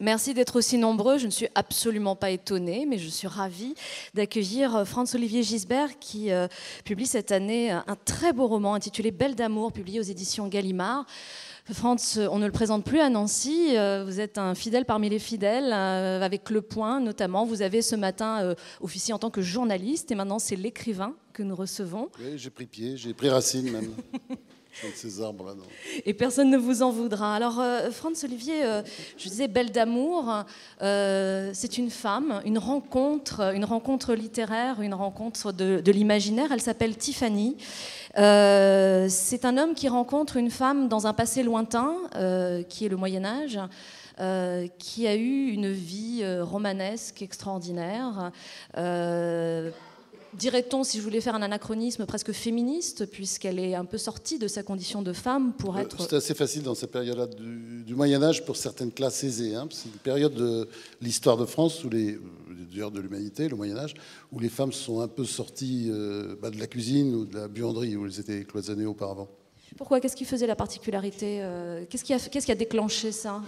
Merci d'être aussi nombreux. Je ne suis absolument pas étonnée, mais je suis ravie d'accueillir Franz-Olivier Gisbert qui publie cette année un très beau roman intitulé Belle d'amour, publié aux éditions Gallimard. Franz, on ne le présente plus à Nancy. Vous êtes un fidèle parmi les fidèles, avec Le Point notamment. Vous avez ce matin officié en tant que journaliste et maintenant c'est l'écrivain que nous recevons. Oui, j'ai pris pied, j'ai pris racine même. De ces arbres-là, non. Et personne ne vous en voudra. Alors, Franz-Olivier, je disais Belle d'amour, c'est une femme, une rencontre littéraire, une rencontre de l'imaginaire. Elle s'appelle Tiffany. C'est un homme qui rencontre une femme dans un passé lointain, qui est le Moyen-Âge, qui a eu une vie romanesque extraordinaire. Dirait-on, si je voulais faire un anachronisme presque féministe, puisqu'elle est un peu sortie de sa condition de femme pour être... C'est assez facile dans cette période-là du Moyen-Âge pour certaines classes aisées. Hein. C'est une période de l'histoire de France, d'ailleurs de l'humanité, le Moyen-Âge, où les femmes sont un peu sorties de la cuisine ou de la buanderie, où elles étaient cloisonnées auparavant. Pourquoi? Qu'est-ce qui faisait la particularité? Qu'est-ce qui a déclenché ça?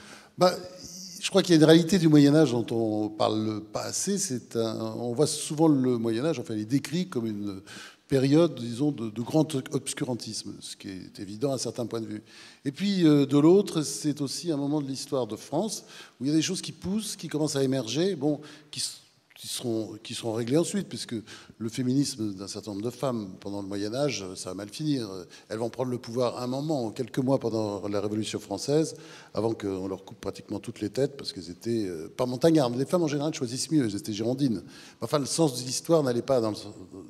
Je crois qu'il y a une réalité du Moyen-Âge dont on ne parle pas assez. On voit souvent le Moyen-Âge, enfin, il est décrit comme une période, disons, de grand obscurantisme, ce qui est évident à certains points de vue. Et puis, de l'autre, c'est aussi un moment de l'histoire de France où il y a des choses qui poussent, qui commencent à émerger, qui seront réglées ensuite, puisque le féminisme d'un certain nombre de femmes pendant le Moyen-Âge, ça va mal finir. Elles vont prendre le pouvoir un moment, quelques mois pendant la Révolution française, avant qu'on leur coupe pratiquement toutes les têtes, parce qu'elles étaient pas montagnardes. Les femmes, en général, choisissent mieux, elles étaient girondines. Enfin, le sens de l'histoire n'allait pas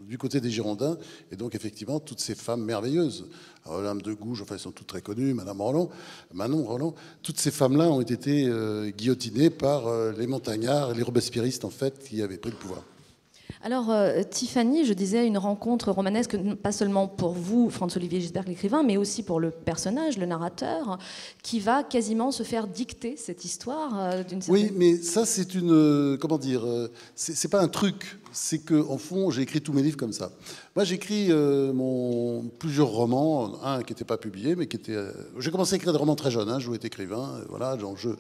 du côté des Girondins, et donc, effectivement, toutes ces femmes merveilleuses, Madame de Gouges, enfin, elles sont toutes très connues, Manon Roland, toutes ces femmes-là ont été guillotinées par les montagnards, les robespierristes, en fait, qui avaient pris le pouvoir. Alors, Tiffany, je disais, une rencontre romanesque, pas seulement pour vous, Franz-Olivier Gisbert, l'écrivain, mais aussi pour le personnage, le narrateur, qui va quasiment se faire dicter cette histoire d'une certaine... Oui, mais ça, c'est une... comment dire c'est pas un truc. C'est qu'en fond, j'ai écrit tous mes livres comme ça. Moi, j'écris plusieurs romans, un qui n'était pas publié, mais qui était... j'ai commencé à écrire des romans très jeunes, hein, je voulais être écrivain, voilà, donc je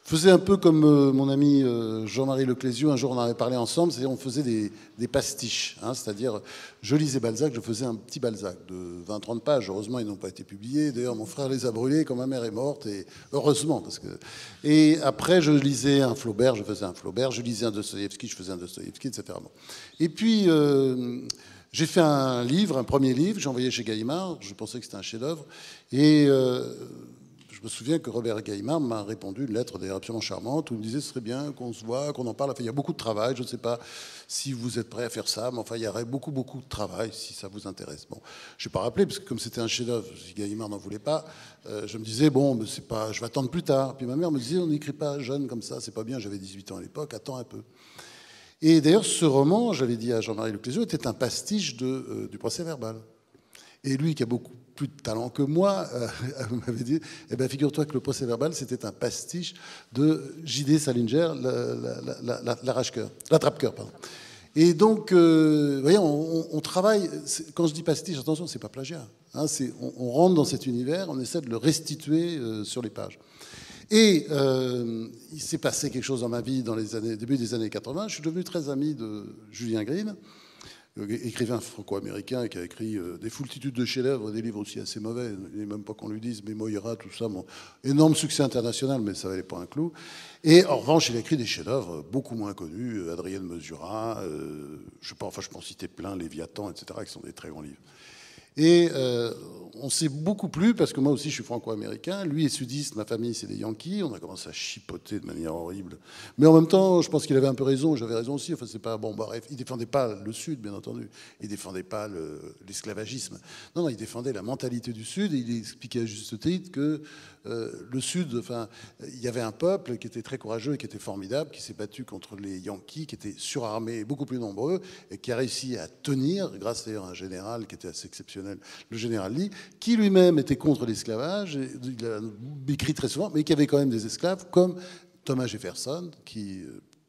faisais un peu comme mon ami Jean-Marie Leclésio, un jour on en avait parlé ensemble, c'est-à-dire on faisait des pastiches, hein, c'est-à-dire je lisais Balzac, je faisais un petit Balzac de 20-30 pages, heureusement ils n'ont pas été publiés, d'ailleurs mon frère les a brûlés quand ma mère est morte, et heureusement, parce que... Et après je lisais un Flaubert, je faisais un Flaubert, je lisais un Dostoïevski, je faisais un Dostoïevski, etc. Bon. Et puis, j'ai fait un premier livre, j'ai envoyé chez Gallimard, je pensais que c'était un chef-d'œuvre, et je me souviens que Robert Gallimard m'a répondu une lettre d'ailleurs absolument charmante, où il me disait, ce serait bien qu'on se voit, qu'on en parle, enfin, il y a beaucoup de travail, je ne sais pas si vous êtes prêt à faire ça, mais enfin, il y aurait beaucoup de travail, si ça vous intéresse. Bon, je n'ai pas rappelé, parce que comme c'était un chef-d'œuvre, si Gallimard n'en voulait pas, je me disais, bon, mais c'est pas, je vais attendre plus tard. Puis ma mère me disait, on n'écrit pas jeune comme ça, c'est pas bien, j'avais 18 ans à l'époque, attends un peu. Et d'ailleurs, ce roman, j'avais dit à Jean-Marie Leclésio, était un pastiche du Procès-Verbal. Et lui, qui a beaucoup plus de talent que moi, m'avait dit, eh ben, figure-toi que le Procès-Verbal, c'était un pastiche de J.D. Salinger, l'attrape-cœur, pardon. Et donc, vous voyez, on travaille, quand je dis pastiche, attention, c'est pas plagiat. Hein, on rentre dans cet univers, on essaie de le restituer sur les pages. Et il s'est passé quelque chose dans ma vie dans début des années 80. Je suis devenu très ami de Julien Green, écrivain franco-américain qui a écrit des foultitudes de chefs-d'œuvre, des livres aussi assez mauvais. Il n'est même pas qu'on lui dise, mais Moira, tout ça, bon, énorme succès international, mais ça valait pas un clou. Et en revanche, il a écrit des chefs-d'œuvre beaucoup moins connus, Adrienne Mesurat, je peux en citer plein, Léviathan, etc., qui sont des très grands livres. Et on s'est beaucoup plu, parce que moi aussi je suis franco-américain, lui est sudiste, ma famille c'est des Yankees, on a commencé à chipoter de manière horrible. Mais en même temps, je pense qu'il avait un peu raison, j'avais raison aussi, enfin c'est pas... Bon, bref, il défendait pas le Sud, bien entendu, il défendait pas l'esclavagisme. Non, il défendait la mentalité du Sud, et il expliquait à juste titre que le Sud, enfin, il y avait un peuple qui était très courageux et qui était formidable, qui s'est battu contre les Yankees, qui étaient surarmés, beaucoup plus nombreux, et qui a réussi à tenir, grâce d'ailleurs à un général qui était assez exceptionnel, le général Lee, qui lui-même était contre l'esclavage, il a écrit très souvent, mais qui avait quand même des esclaves, comme Thomas Jefferson, qui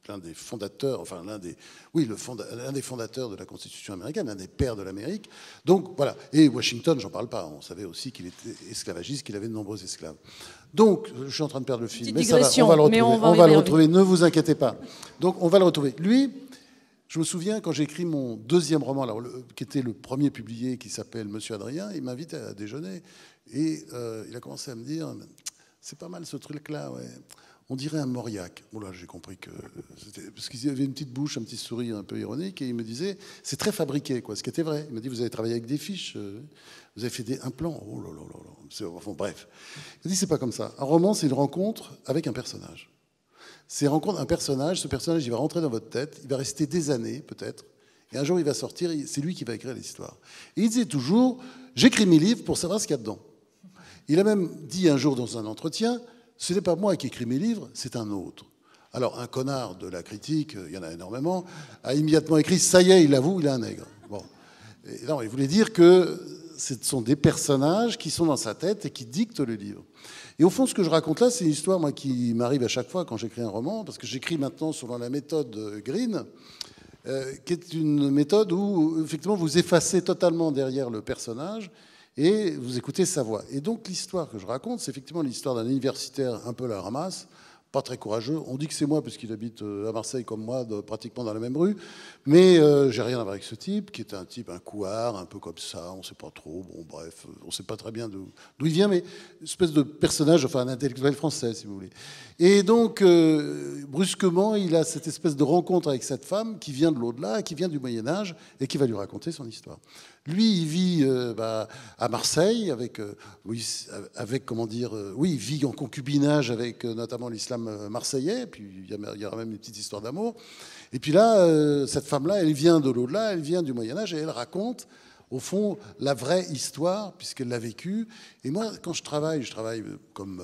l'un des fondateurs, enfin oui, l'un des fondateurs de la Constitution américaine, l'un des pères de l'Amérique. Donc voilà. Et Washington, j'en parle pas. On savait aussi qu'il était esclavagiste, qu'il avait de nombreux esclaves. Donc, je suis en train de perdre le fil. Mais ça va, on va le retrouver. On va le retrouver. Ne vous inquiétez pas. Donc, on va le retrouver. Lui, je me souviens quand j'ai écrit mon deuxième roman, alors, qui était le premier publié, qui s'appelle Monsieur Adrien, il m'invite à déjeuner et il a commencé à me dire, c'est pas mal ce truc-là, ouais. On dirait un Mauriac. Bon là, j'ai compris que c'était parce qu'il avait une petite bouche, un petit sourire un peu ironique, et il me disait, c'est très fabriqué, quoi. Ce qui était vrai. Il m'a dit, vous avez travaillé avec des fiches, vous avez fait un plan. Oh là là là là. Enfin, bref. Il m'a dit, c'est pas comme ça. Un roman, c'est une rencontre avec un personnage. C'est rencontre un personnage. Ce personnage, il va rentrer dans votre tête. Il va rester des années, peut-être. Et un jour, il va sortir. C'est lui qui va écrire l'histoire. Et il disait toujours, j'écris mes livres pour savoir ce qu'il y a dedans. Il a même dit un jour dans un entretien, ce n'est pas moi qui écris mes livres, c'est un autre. Alors, un connard de la critique, il y en a énormément, a immédiatement écrit « ça y est, il avoue, il est un nègre ». Bon. Et non, il voulait dire que ce sont des personnages qui sont dans sa tête et qui dictent le livre. Et au fond, ce que je raconte là, c'est une histoire moi, qui m'arrive à chaque fois quand j'écris un roman, parce que j'écris maintenant selon la méthode Green, qui est une méthode où, effectivement, vous effacez totalement derrière le personnage et vous écoutez sa voix. Et donc l'histoire que je raconte, c'est effectivement l'histoire d'un universitaire un peu à la ramasse, pas très courageux. On dit que c'est moi, parce qu'il habite à Marseille comme moi, pratiquement dans la même rue. Mais j'ai rien à voir avec ce type, qui est un type, un couard, un peu comme ça, on ne sait pas trop. Bon, bref, on ne sait pas très bien d'où il vient, mais une espèce de personnage, enfin un intellectuel français, si vous voulez. Et donc, brusquement, il a cette espèce de rencontre avec cette femme qui vient de l'au-delà, qui vient du Moyen-Âge, et qui va lui raconter son histoire. Lui, il vit à Marseille avec comment dire, oui, il vit en concubinage avec notamment l'islam marseillais, puis il y aura même une petite histoire d'amour. Et puis là, cette femme-là, elle vient de l'au-delà, elle vient du Moyen-Âge, et elle raconte, au fond, la vraie histoire, puisqu'elle l'a vécue. Et moi, quand je travaille comme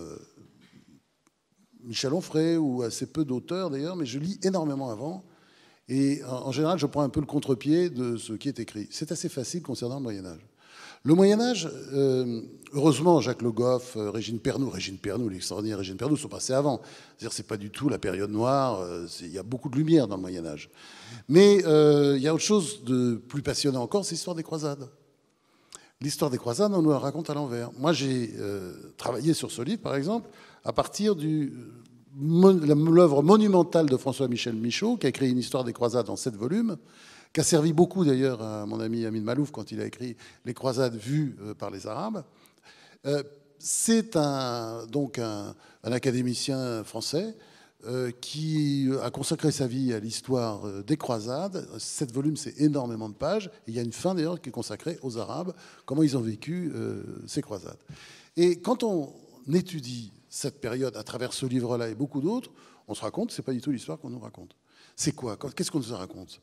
Michel Onfray, ou assez peu d'auteurs d'ailleurs, mais je lis énormément avant. Et en général, je prends un peu le contre-pied de ce qui est écrit. C'est assez facile concernant le Moyen-Âge. Le Moyen-Âge, heureusement, Jacques Le Goff, Régine Pernoud, l'extraordinaire Régine Pernoud sont passés avant. C'est-à-dire, c'est pas du tout la période noire. Il y a beaucoup de lumière dans le Moyen-Âge. Mais il y a autre chose de plus passionnant encore, c'est l'histoire des croisades. L'histoire des croisades, on nous la raconte à l'envers. Moi, j'ai travaillé sur ce livre, par exemple, à partir de l'œuvre monumentale de François-Michel Michaud, qui a écrit une histoire des croisades en 7 volumes, qui a servi beaucoup d'ailleurs à mon ami Amin Malouf quand il a écrit Les croisades vues par les Arabes. C'est donc un académicien français qui a consacré sa vie à l'histoire des croisades. 7 volumes, c'est énormément de pages. Et il y a une fin d'ailleurs qui est consacrée aux Arabes, comment ils ont vécu ces croisades. Et quand on étudie cette période à travers ce livre-là et beaucoup d'autres, on se raconte, c'est pas du tout l'histoire qu'on nous raconte. C'est quoi? Qu'est-ce qu'on nous raconte?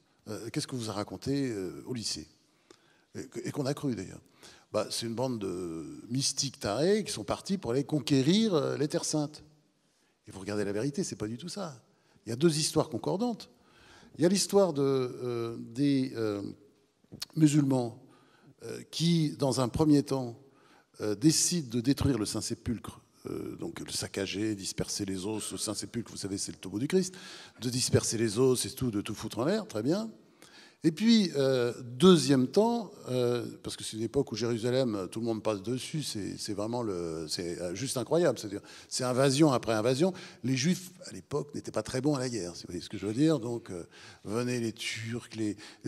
Qu'est-ce que vous a raconté au lycée? Et qu'on a cru d'ailleurs. C'est une bande de mystiques tarés qui sont partis pour aller conquérir les Terres Saintes. Et vous regardez la vérité, c'est pas du tout ça. Il y a 2 histoires concordantes. Il y a l'histoire des musulmans qui, dans un premier temps, décident de détruire le Saint-Sépulcre, donc le saccager, disperser les os. Le Saint-Sépulcre, vous savez, c'est le tombeau du Christ. De disperser les os, c'est tout, de tout foutre en l'air, très bien. Et puis, deuxième temps, parce que c'est une époque où Jérusalem, tout le monde passe dessus, c'est vraiment c'est juste incroyable. C'est-à-dire, c'est invasion après invasion. Les Juifs, à l'époque, n'étaient pas très bons à la guerre, si vous voyez ce que je veux dire. Donc, venaient les Turcs,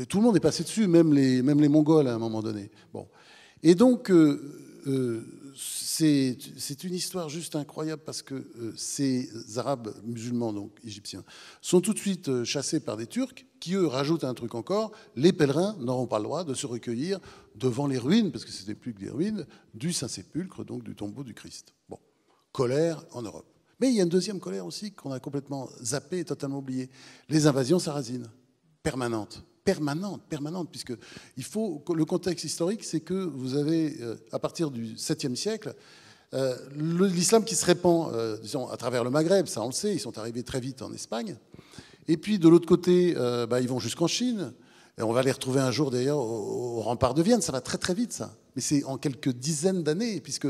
tout le monde est passé dessus, même les Mongols à un moment donné. Bon. Et donc, c'est une histoire juste incroyable parce que ces Arabes musulmans, donc égyptiens, sont tout de suite chassés par des Turcs qui, eux, rajoutent un truc encore. Les pèlerins n'auront pas le droit de se recueillir devant les ruines, parce que ce n'était plus que des ruines, du Saint-Sépulcre, donc du tombeau du Christ. Bon, colère en Europe. Mais il y a une deuxième colère aussi qu'on a complètement zappée et totalement oubliée. Les invasions sarrasines, permanentes. Permanente, puisque le contexte historique, c'est que vous avez, à partir du 7e siècle, l'islam qui se répand, disons, à travers le Maghreb, ça on le sait, ils sont arrivés très vite en Espagne. Et puis de l'autre côté, ils vont jusqu'en Chine. Et on va les retrouver un jour d'ailleurs au rempart de Vienne. Ça va très très vite, ça. Mais c'est en quelques dizaines d'années, puisque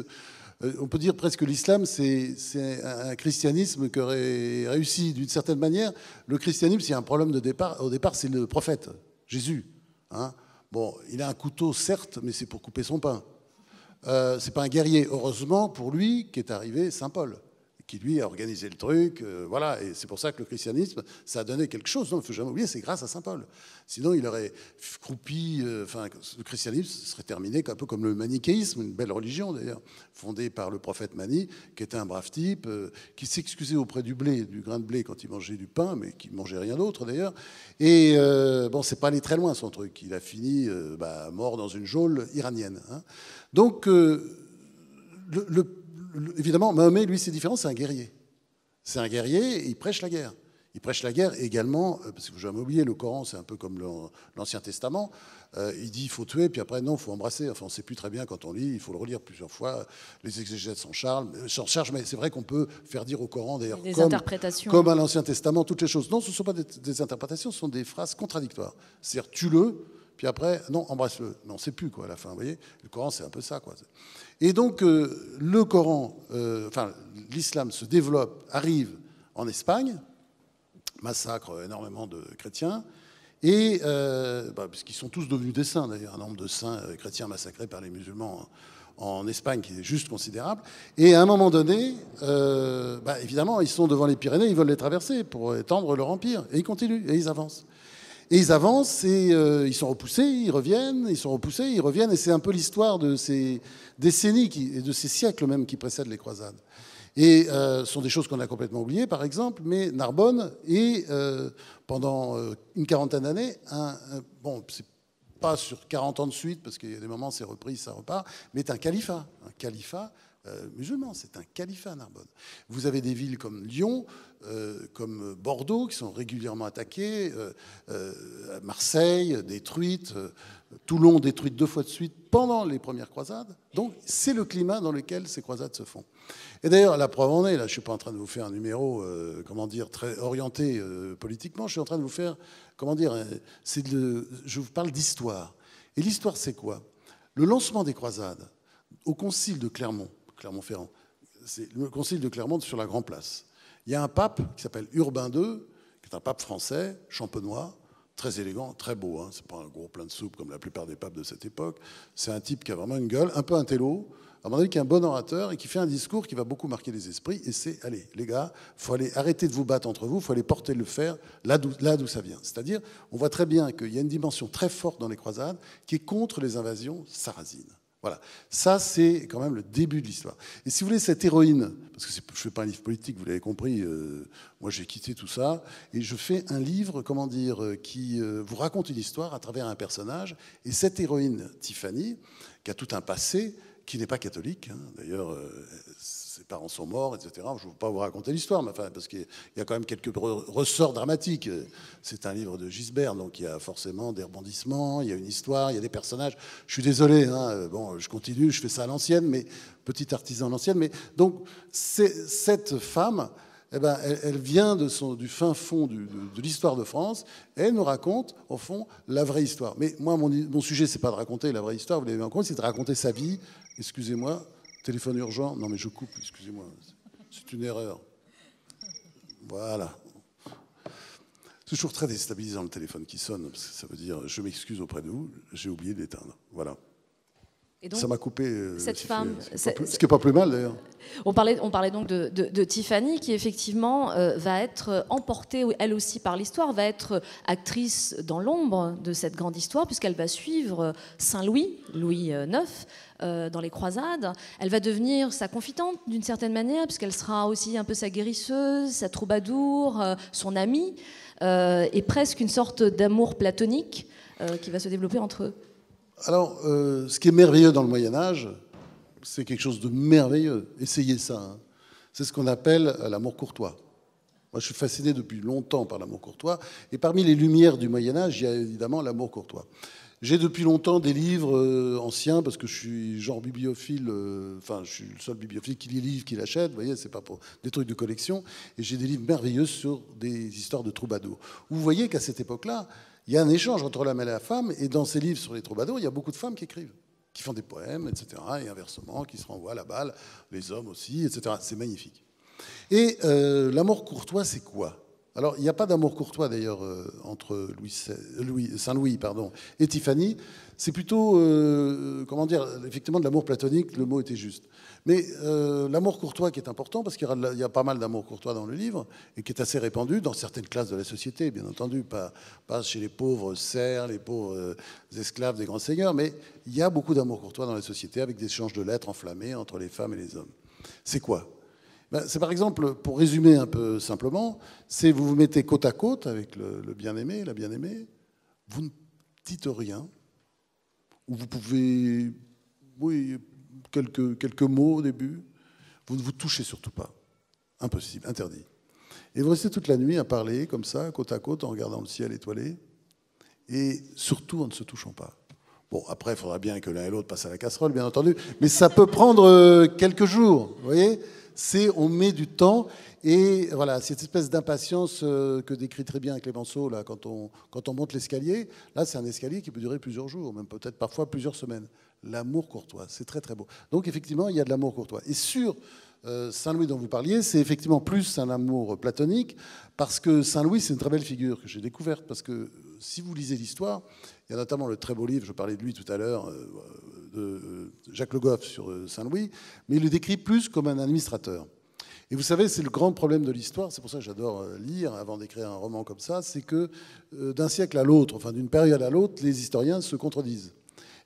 On peut dire presque que l'islam, c'est un christianisme qui aurait réussi d'une certaine manière. Le christianisme, s'il y a un problème de départ, au départ, c'est le prophète, Jésus. Hein. Bon, il a un couteau, certes, mais c'est pour couper son pain. C'est pas un guerrier. Heureusement pour lui qu'est arrivé Saint Paul, qui lui a organisé le truc, voilà, et c'est pour ça que le christianisme, ça a donné quelque chose. Il ne faut jamais oublier, c'est grâce à Saint Paul. Sinon, il aurait croupi, le christianisme serait terminé un peu comme le manichéisme, une belle religion d'ailleurs, fondée par le prophète Mani, qui était un brave type, qui s'excusait auprès du grain de blé quand il mangeait du pain, mais qui ne mangeait rien d'autre d'ailleurs. Et bon, c'est pas allé très loin son truc. Il a fini mort dans une geôle iranienne. Hein. Donc, évidemment, Mahomet, lui, c'est différent, c'est un guerrier. C'est un guerrier et il prêche la guerre. Il prêche la guerre également, parce que je vais jamais oublier, le Coran, c'est un peu comme l'Ancien Testament. Il dit il faut tuer, puis après, non, il faut embrasser. Enfin, on ne sait plus très bien quand on lit, il faut le relire plusieurs fois. Les exégètes s'en chargent, mais c'est vrai qu'on peut faire dire au Coran, d'ailleurs, comme à l'Ancien Testament, toutes les choses. Non, ce ne sont pas des interprétations, ce sont des phrases contradictoires. C'est-à-dire, tue-le, puis après, non, embrasse-le. Mais on ne sait plus, quoi, à la fin. Vous voyez, le Coran, c'est un peu ça, quoi. Et donc, le Coran, l'islam se développe, arrive en Espagne, massacre énormément de chrétiens, et puisqu'ils sont tous devenus des saints, d'ailleurs, un nombre de saints chrétiens massacrés par les musulmans en Espagne qui est juste considérable. Et à un moment donné, évidemment, ils sont devant les Pyrénées, ils veulent les traverser pour étendre leur empire, et ils continuent, et ils avancent. Et ils avancent, et ils sont repoussés, ils reviennent, ils sont repoussés, ils reviennent, et c'est un peu l'histoire de ces décennies et de ces siècles même qui précèdent les croisades. Et ce sont des choses qu'on a complètement oubliées, par exemple, mais Narbonne est, pendant une quarantaine d'années, bon, c'est pas sur 40 ans de suite, parce qu'il y a des moments, c'est repris, ça repart, mais c'est un califat musulman, c'est un califat Narbonne. Vous avez des villes comme Lyon, comme Bordeaux, qui sont régulièrement attaquées, Marseille, détruite, Toulon, détruite 2 fois de suite pendant les premières croisades. Donc, c'est le climat dans lequel ces croisades se font. Et d'ailleurs, la preuve en est, là, je ne suis pas en train de vous faire un numéro, très orienté politiquement, je suis en train de vous faire, je vous parle d'histoire. Et l'histoire, c'est quoi? Le lancement des croisades au concile de Clermont-Ferrand, c'est le concile de Clermont sur la Grand Place. Il y a un pape qui s'appelle Urbain II, qui est un pape français, champenois, très élégant, très beau. Hein. C'est pas un gros plein de soupe comme la plupart des papes de cette époque. C'est un type qui a vraiment une gueule, un peu un télo, à mon avis, qui est un bon orateur et qui fait un discours qui va beaucoup marquer les esprits. Et c'est, allez, les gars, il faut aller arrêter de vous battre entre vous, il faut aller porter le fer là d'où ça vient. C'est-à-dire, on voit très bien qu'il y a une dimension très forte dans les croisades qui est contre les invasions sarrasines. Voilà, ça c'est quand même le début de l'histoire. Et si vous voulez, cette héroïne, parce que je ne fais pas un livre politique, vous l'avez compris, moi j'ai quitté tout ça, et je fais un livre, qui vous raconte une histoire à travers un personnage, et cette héroïne, Tiffany, qui a tout un passé, qui n'est pas catholique, hein, d'ailleurs ses parents sont morts, etc. Je ne veux pas vous raconter l'histoire, mais parce qu'il y a quand même quelques ressorts dramatiques. C'est un livre de Gisbert, donc il y a forcément des rebondissements, il y a une histoire, il y a des personnages. Je suis désolé, hein, bon, je continue, je fais ça à l'ancienne, mais petit artisan à l'ancienne. Mais donc cette femme, elle vient du fin fond de l'histoire de France, et elle nous raconte, au fond, la vraie histoire. Mais moi, mon sujet, c'est pas de raconter la vraie histoire, vous l'avez bien compris, c'est de raconter sa vie. Excusez-moi, téléphone urgent. Non, mais je coupe, excusez-moi. C'est une erreur. Voilà. C'est toujours très déstabilisant le téléphone qui sonne, parce que ça veut dire je m'excuse auprès de vous, j'ai oublié de l'éteindre. Voilà. Et donc, ça m'a coupé. Cette femme, ce qui n'est pas plus mal d'ailleurs. On parlait donc de Tiffany, qui effectivement va être emportée, elle aussi, par l'histoire, va être actrice dans l'ombre de cette grande histoire, puisqu'elle va suivre Saint-Louis, Louis IX, dans les croisades. Elle va devenir sa confidente d'une certaine manière, puisqu'elle sera aussi un peu sa guérisseuse, sa troubadour, son amie, et presque une sorte d'amour platonique qui va se développer entre eux. Alors, ce qui est merveilleux dans le Moyen-Âge, c'est quelque chose de merveilleux. Essayez ça. Hein. C'est ce qu'on appelle l'amour courtois. Moi, je suis fasciné depuis longtemps par l'amour courtois. Et parmi les lumières du Moyen-Âge, il y a évidemment l'amour courtois. J'ai depuis longtemps des livres anciens, parce que je suis genre bibliophile, je suis le seul bibliophile qui lit les livres, qui l'achète, vous voyez, c'est pas pour des trucs de collection. Et j'ai des livres merveilleux sur des histoires de troubadours. Vous voyez qu'à cette époque-là, il y a un échange entre l'homme et la femme, et dans ces livres sur les troubadours, il y a beaucoup de femmes qui écrivent. qui font des poèmes, etc., et inversement, qui se renvoient la balle, les hommes aussi, etc. C'est magnifique. Et l'amour courtois, c'est quoi? Alors, il n'y a pas d'amour courtois, d'ailleurs, entre Saint-Louis et Tiffany. C'est plutôt, comment dire, effectivement, de l'amour platonique, le mot était juste. Mais l'amour courtois qui est important, parce qu'il y a pas mal d'amour courtois dans le livre, et qui est assez répandu dans certaines classes de la société, bien entendu, pas chez les pauvres serfs, les pauvres esclaves des grands seigneurs, mais il y a beaucoup d'amour courtois dans la société, avec des échanges de lettres enflammés entre les femmes et les hommes. C'est quoi? Ben, c'est par exemple, pour résumer un peu simplement, c'est vous vous mettez côte à côte avec le bien-aimé, la bien-aimée, vous ne dites rien, ou vous pouvez, oui, quelques mots au début, vous ne vous touchez surtout pas. Impossible, interdit. Et vous restez toute la nuit à parler comme ça, côte à côte, en regardant le ciel étoilé, et surtout en ne se touchant pas. Bon, après, il faudra bien que l'un et l'autre passent à la casserole, bien entendu, mais ça peut prendre quelques jours, vous voyez ? On met du temps, et voilà, cette espèce d'impatience que décrit très bien Clémenceau là, quand on monte l'escalier. Là, c'est un escalier qui peut durer plusieurs jours, même peut-être parfois plusieurs semaines. L'amour courtois, c'est très très beau. Donc effectivement, il y a de l'amour courtois. Et sur Saint-Louis dont vous parliez, c'est effectivement plus un amour platonique, parce que Saint-Louis, c'est une très belle figure que j'ai découverte, parce que si vous lisez l'histoire, il y a notamment le très beau livre, je parlais de lui tout à l'heure, de Jacques Le Goff sur Saint-Louis, mais il le décrit plus comme un administrateur. Et vous savez, c'est le grand problème de l'histoire, c'est pour ça que j'adore lire avant d'écrire un roman comme ça, c'est que d'un siècle à l'autre, enfin d'une période à l'autre, les historiens se contredisent.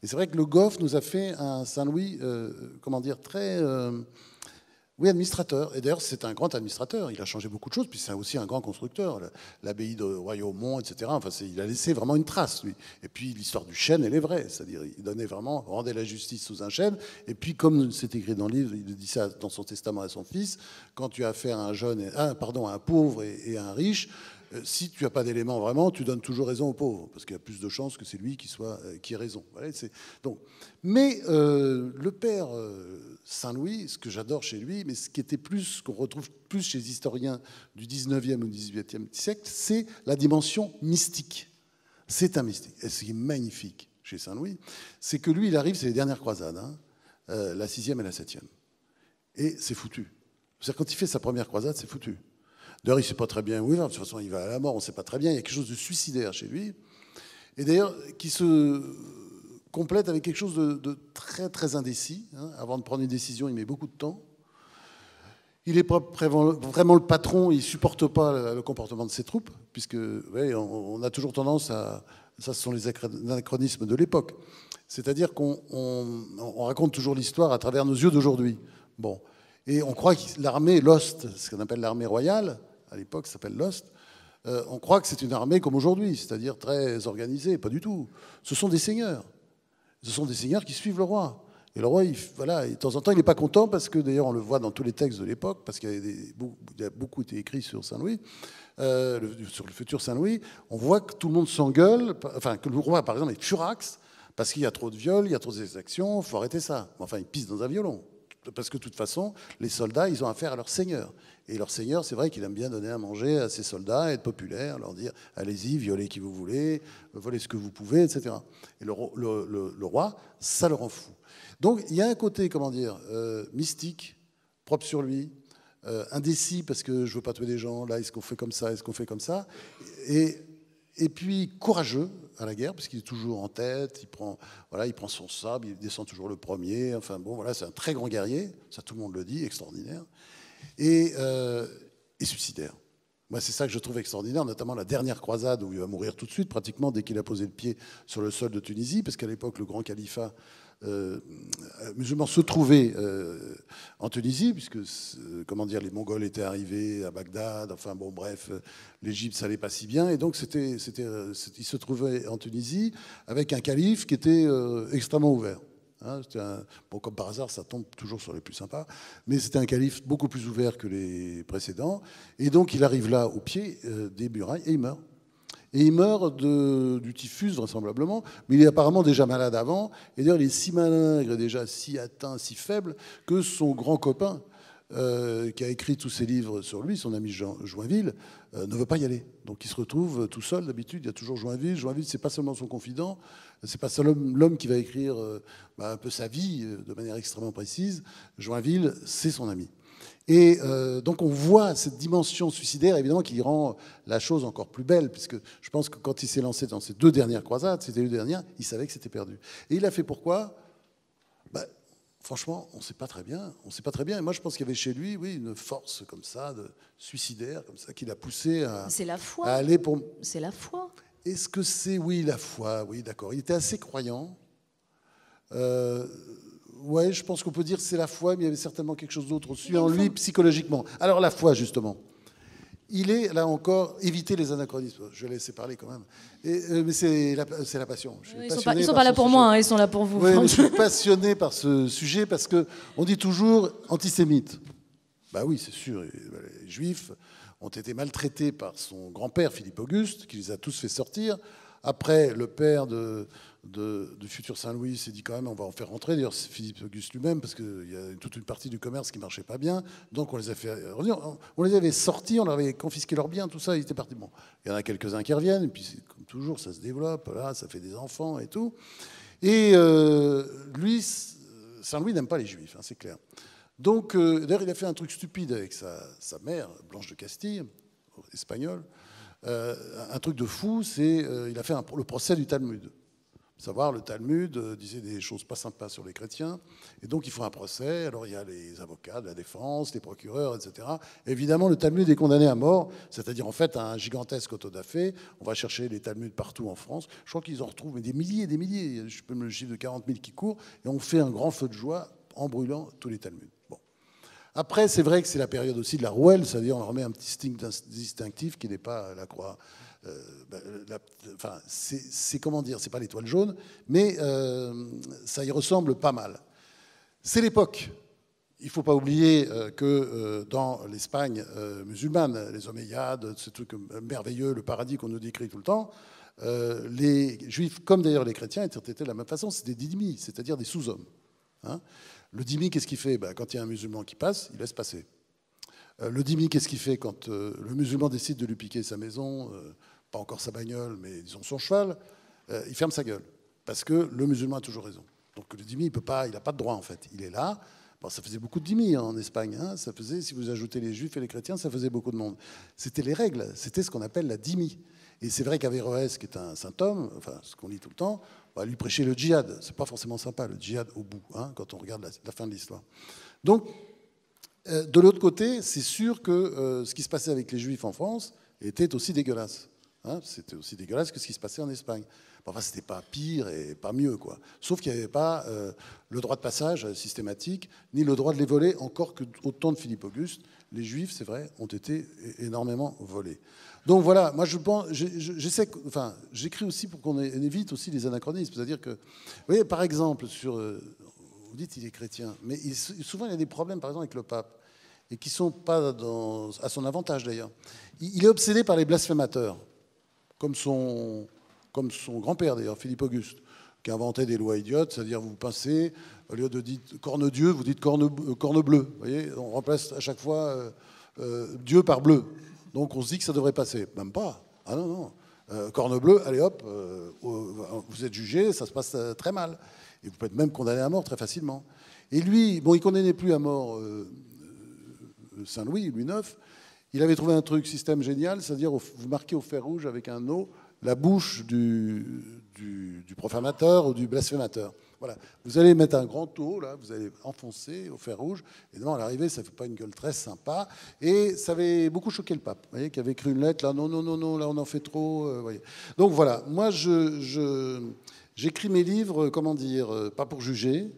Et c'est vrai que Le Goff nous a fait un Saint-Louis, comment dire, très... oui, administrateur. Et d'ailleurs, c'est un grand administrateur. Il a changé beaucoup de choses, puis c'est aussi un grand constructeur. L'abbaye de Royaumont, etc. Enfin, il a laissé vraiment une trace, lui. Et puis, l'histoire du chêne, elle est vraie. C'est-à-dire, il donnait vraiment, rendait la justice sous un chêne. Et puis, comme c'est écrit dans le livre, il dit ça dans son testament à son fils, quand tu as affaire à un pauvre et à un riche, si tu n'as pas d'éléments vraiment, tu donnes toujours raison au pauvre, parce qu'il y a plus de chances que c'est lui qui ait raison. Voilà, donc, mais le père Saint-Louis, ce que j'adore chez lui, mais ce qui était plus, qu'on retrouve plus chez les historiens du 19e ou 18e siècle, c'est la dimension mystique. C'est un mystique. Et ce qui est magnifique chez Saint-Louis, c'est que lui, il arrive, c'est les dernières croisades, hein, la 6e et la 7e. Et c'est foutu. C'est-à-dire, quand il fait sa première croisade, c'est foutu. D'ailleurs, il ne sait pas très bien où il va. De toute façon, il va à la mort, on ne sait pas très bien. Il y a quelque chose de suicidaire chez lui. Et d'ailleurs, qui se complète avec quelque chose de très, très indécis. Hein. Avant de prendre une décision, il met beaucoup de temps. Il n'est pas vraiment le patron. Il ne supporte pas le comportement de ses troupes, puisque ouais, on a toujours tendance à... Ça, ce sont les anachronismes de l'époque. C'est-à-dire qu'on raconte toujours l'histoire à travers nos yeux d'aujourd'hui. Bon. Et on croit que l'armée Lost, ce qu'on appelle l'armée royale, à l'époque, ça s'appelle Lost, on croit que c'est une armée comme aujourd'hui, c'est-à-dire très organisée. Pas du tout. Ce sont des seigneurs. Ce sont des seigneurs qui suivent le roi. Et le roi, voilà, et de temps en temps, il n'est pas content, parce que d'ailleurs, on le voit dans tous les textes de l'époque, parce qu'il y a beaucoup été écrit sur Saint-Louis, sur le futur Saint-Louis. On voit que tout le monde s'engueule, enfin, que le roi, par exemple, est furax, parce qu'il y a trop de viols, il y a trop d'exactions, il faut arrêter ça. Enfin, il pisse dans un violon. Parce que de toute façon, les soldats, ils ont affaire à leur seigneur. Et leur seigneur, c'est vrai qu'il aime bien donner à manger à ses soldats, être populaire, leur dire « allez-y, violez qui vous voulez, volez ce que vous pouvez, etc. » Et le roi, ça le rend fou. Donc, il y a un côté, comment dire, mystique, propre sur lui, indécis, parce que je ne veux pas tuer des gens, là, est-ce qu'on fait comme ça, est-ce qu'on fait comme ça, et puis courageux à la guerre, parce qu'il est toujours en tête, il prend son sabre, il descend toujours le premier, enfin bon, voilà, c'est un très grand guerrier, ça tout le monde le dit, extraordinaire, et suicidaire. Moi, c'est ça que je trouve extraordinaire, notamment la dernière croisade, où il va mourir tout de suite, pratiquement, dès qu'il a posé le pied sur le sol de Tunisie, parce qu'à l'époque, le grand califat musulman se trouvait en Tunisie, puisque comment dire, les Mongols étaient arrivés à Bagdad, enfin bon, bref, l'Égypte, ça n'allait pas si bien, et donc il se trouvait en Tunisie avec un calife qui était extrêmement ouvert. Hein, bon, comme par hasard, ça tombe toujours sur les plus sympas, mais c'était un calife beaucoup plus ouvert que les précédents, et donc il arrive là au pied des murailles et il meurt. Et il meurt du typhus, vraisemblablement, mais il est apparemment déjà malade avant. Et d'ailleurs, il est si malingre, déjà si atteint, si faible, que son grand copain, qui a écrit tous ses livres sur lui, son ami Joinville, ne veut pas y aller. Donc il se retrouve tout seul, d'habitude, il y a toujours Joinville. Joinville, c'est pas seulement son confident, c'est pas seulement l'homme qui va écrire un peu sa vie de manière extrêmement précise. Joinville, c'est son ami. Et donc on voit cette dimension suicidaire, évidemment, qui rend la chose encore plus belle, puisque je pense que quand il s'est lancé dans ces 2 dernières croisades, c'était les 2 dernières, il savait que c'était perdu. Et il a fait pourquoi ? Franchement, on ne sait pas très bien. On sait pas très bien. Et moi, je pense qu'il y avait chez lui, oui, une force comme ça, suicidaire, comme ça, qui l'a poussé C'est la foi. à aller pour. C'est la foi. Est-ce que c'est, oui, la foi, oui, d'accord. Il était assez croyant. Ouais, je pense qu'on peut dire que c'est la foi, mais il y avait certainement quelque chose d'autre aussi en lui psychologiquement. Alors la foi, justement. Il est, là encore, éviter les anachronismes. Je vais laisser parler quand même. Mais c'est la passion. Ils ne sont pas là pour moi, hein, ils sont là pour vous. Oui, je suis passionné par ce sujet parce qu'on dit toujours antisémite. Bah oui, c'est sûr. Les Juifs ont été maltraités par son grand-père, Philippe Auguste, qui les a tous fait sortir. Après, le père du futur Saint-Louis s'est dit quand même on va en faire rentrer. D'ailleurs, c'est Philippe Auguste lui-même, parce qu'il y a toute une partie du commerce qui ne marchait pas bien. Donc on les a fait revenir. On les avait sortis, on leur avait confisqué leurs biens, tout ça, ils étaient partis. Bon, il y en a quelques-uns qui reviennent, et puis comme toujours, ça se développe, là, ça fait des enfants et tout. Et lui, Saint-Louis n'aime pas les Juifs, hein, c'est clair. Donc, d'ailleurs, il a fait un truc stupide avec sa mère, Blanche de Castille, espagnole. Un truc de fou, c'est il a fait le procès du Talmud. Savoir, le Talmud disait des choses pas sympas sur les chrétiens, et donc il faut un procès. Alors il y a les avocats de la défense, les procureurs, etc. Évidemment, le Talmud est condamné à mort, c'est-à-dire en fait un gigantesque auto-da-fé. On va chercher les Talmuds partout en France. Je crois qu'ils en retrouvent des milliers et des milliers. Je peux me le chiffre de 40 000 qui courent, et on fait un grand feu de joie en brûlant tous les Talmuds. Bon. Après, c'est vrai que c'est la période aussi de la rouelle, c'est-à-dire on leur met un petit sting distinctif qui n'est pas la croix. Enfin, c'est comment dire, c'est pas l'étoile jaune, mais ça y ressemble pas mal. C'est l'époque. Il ne faut pas oublier que dans l'Espagne musulmane, les Omeyyades, ce truc merveilleux, le paradis qu'on nous décrit tout le temps, les Juifs, comme d'ailleurs les chrétiens, étaient traités de la même façon, c'est des dhimmi, c'est-à-dire des sous-hommes. Hein. Le dhimmi, qu'est-ce qu'il fait? Quand il y a un musulman qui passe, il laisse passer. Le dhimmi, qu'est-ce qu'il fait quand le musulman décide de lui piquer sa maison, pas encore sa bagnole, mais disons son cheval, il ferme sa gueule. Parce que le musulman a toujours raison. Donc le dhimmi, il n'a pas de droit en fait. Il est là. Bon, ça faisait beaucoup de dhimmi en Espagne. Hein. Ça faisait, si vous ajoutez les juifs et les chrétiens, ça faisait beaucoup de monde. C'était les règles. C'était ce qu'on appelle la dhimmi. Et c'est vrai qu'Averroès, qui est un saint homme, enfin ce qu'on lit tout le temps, va lui prêcher le djihad. C'est pas forcément sympa le djihad au bout, hein, quand on regarde la fin de l'histoire. Donc de l'autre côté, c'est sûr que ce qui se passait avec les Juifs en France était aussi dégueulasse. Hein, c'était aussi dégueulasse que ce qui se passait en Espagne. Enfin, c'était pas pire et pas mieux, quoi. Sauf qu'il n'y avait pas le droit de passage systématique, ni le droit de les voler, encore qu'au temps de Philippe Auguste, les Juifs, c'est vrai, ont été énormément volés. Donc voilà, moi je pense, j'écris aussi pour qu'on évite aussi les anachronismes. C'est-à-dire que, vous voyez, par exemple, vous dites qu'il est chrétien, mais souvent il y a des problèmes, par exemple, avec le pape, et qui ne sont pas à son avantage d'ailleurs. Il est obsédé par les blasphémateurs, comme son grand-père d'ailleurs, Philippe Auguste, qui a inventé des lois idiotes, c'est-à-dire vous pincez, au lieu de dire corne Dieu, vous dites corne bleu. Vous voyez, on remplace à chaque fois Dieu par bleu. Donc on se dit que ça devrait passer. Même pas. Ah non, non. Corne bleue, allez hop, vous êtes jugé, ça se passe très mal. Et vous pouvez être même condamné à mort très facilement. Et lui, bon, il ne condamnait plus à mort Saint-Louis, Louis IX. Il avait trouvé un système génial, c'est-à-dire vous marquez au fer rouge avec un O la bouche du profanateur ou du blasphémateur. Voilà. Vous allez mettre un grand O, là, vous allez enfoncer au fer rouge. Évidemment, à l'arrivée, ça ne fait pas une gueule très sympa. Et ça avait beaucoup choqué le pape, vous voyez, qui avait écrit une lettre, là, non, non, non, non, là, on en fait trop. Voyez. Donc voilà, moi, j'écris mes livres, comment dire, pas pour juger.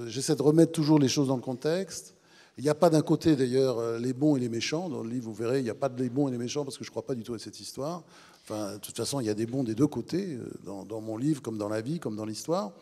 J'essaie de remettre toujours les choses dans le contexte. Il n'y a pas d'un côté, d'ailleurs, les bons et les méchants. Dans le livre, vous verrez, il n'y a pas de les bons et les méchants, parce que je ne crois pas du tout à cette histoire. Enfin, de toute façon, il y a des bons des deux côtés, dans mon livre, comme dans la vie, comme dans l'histoire.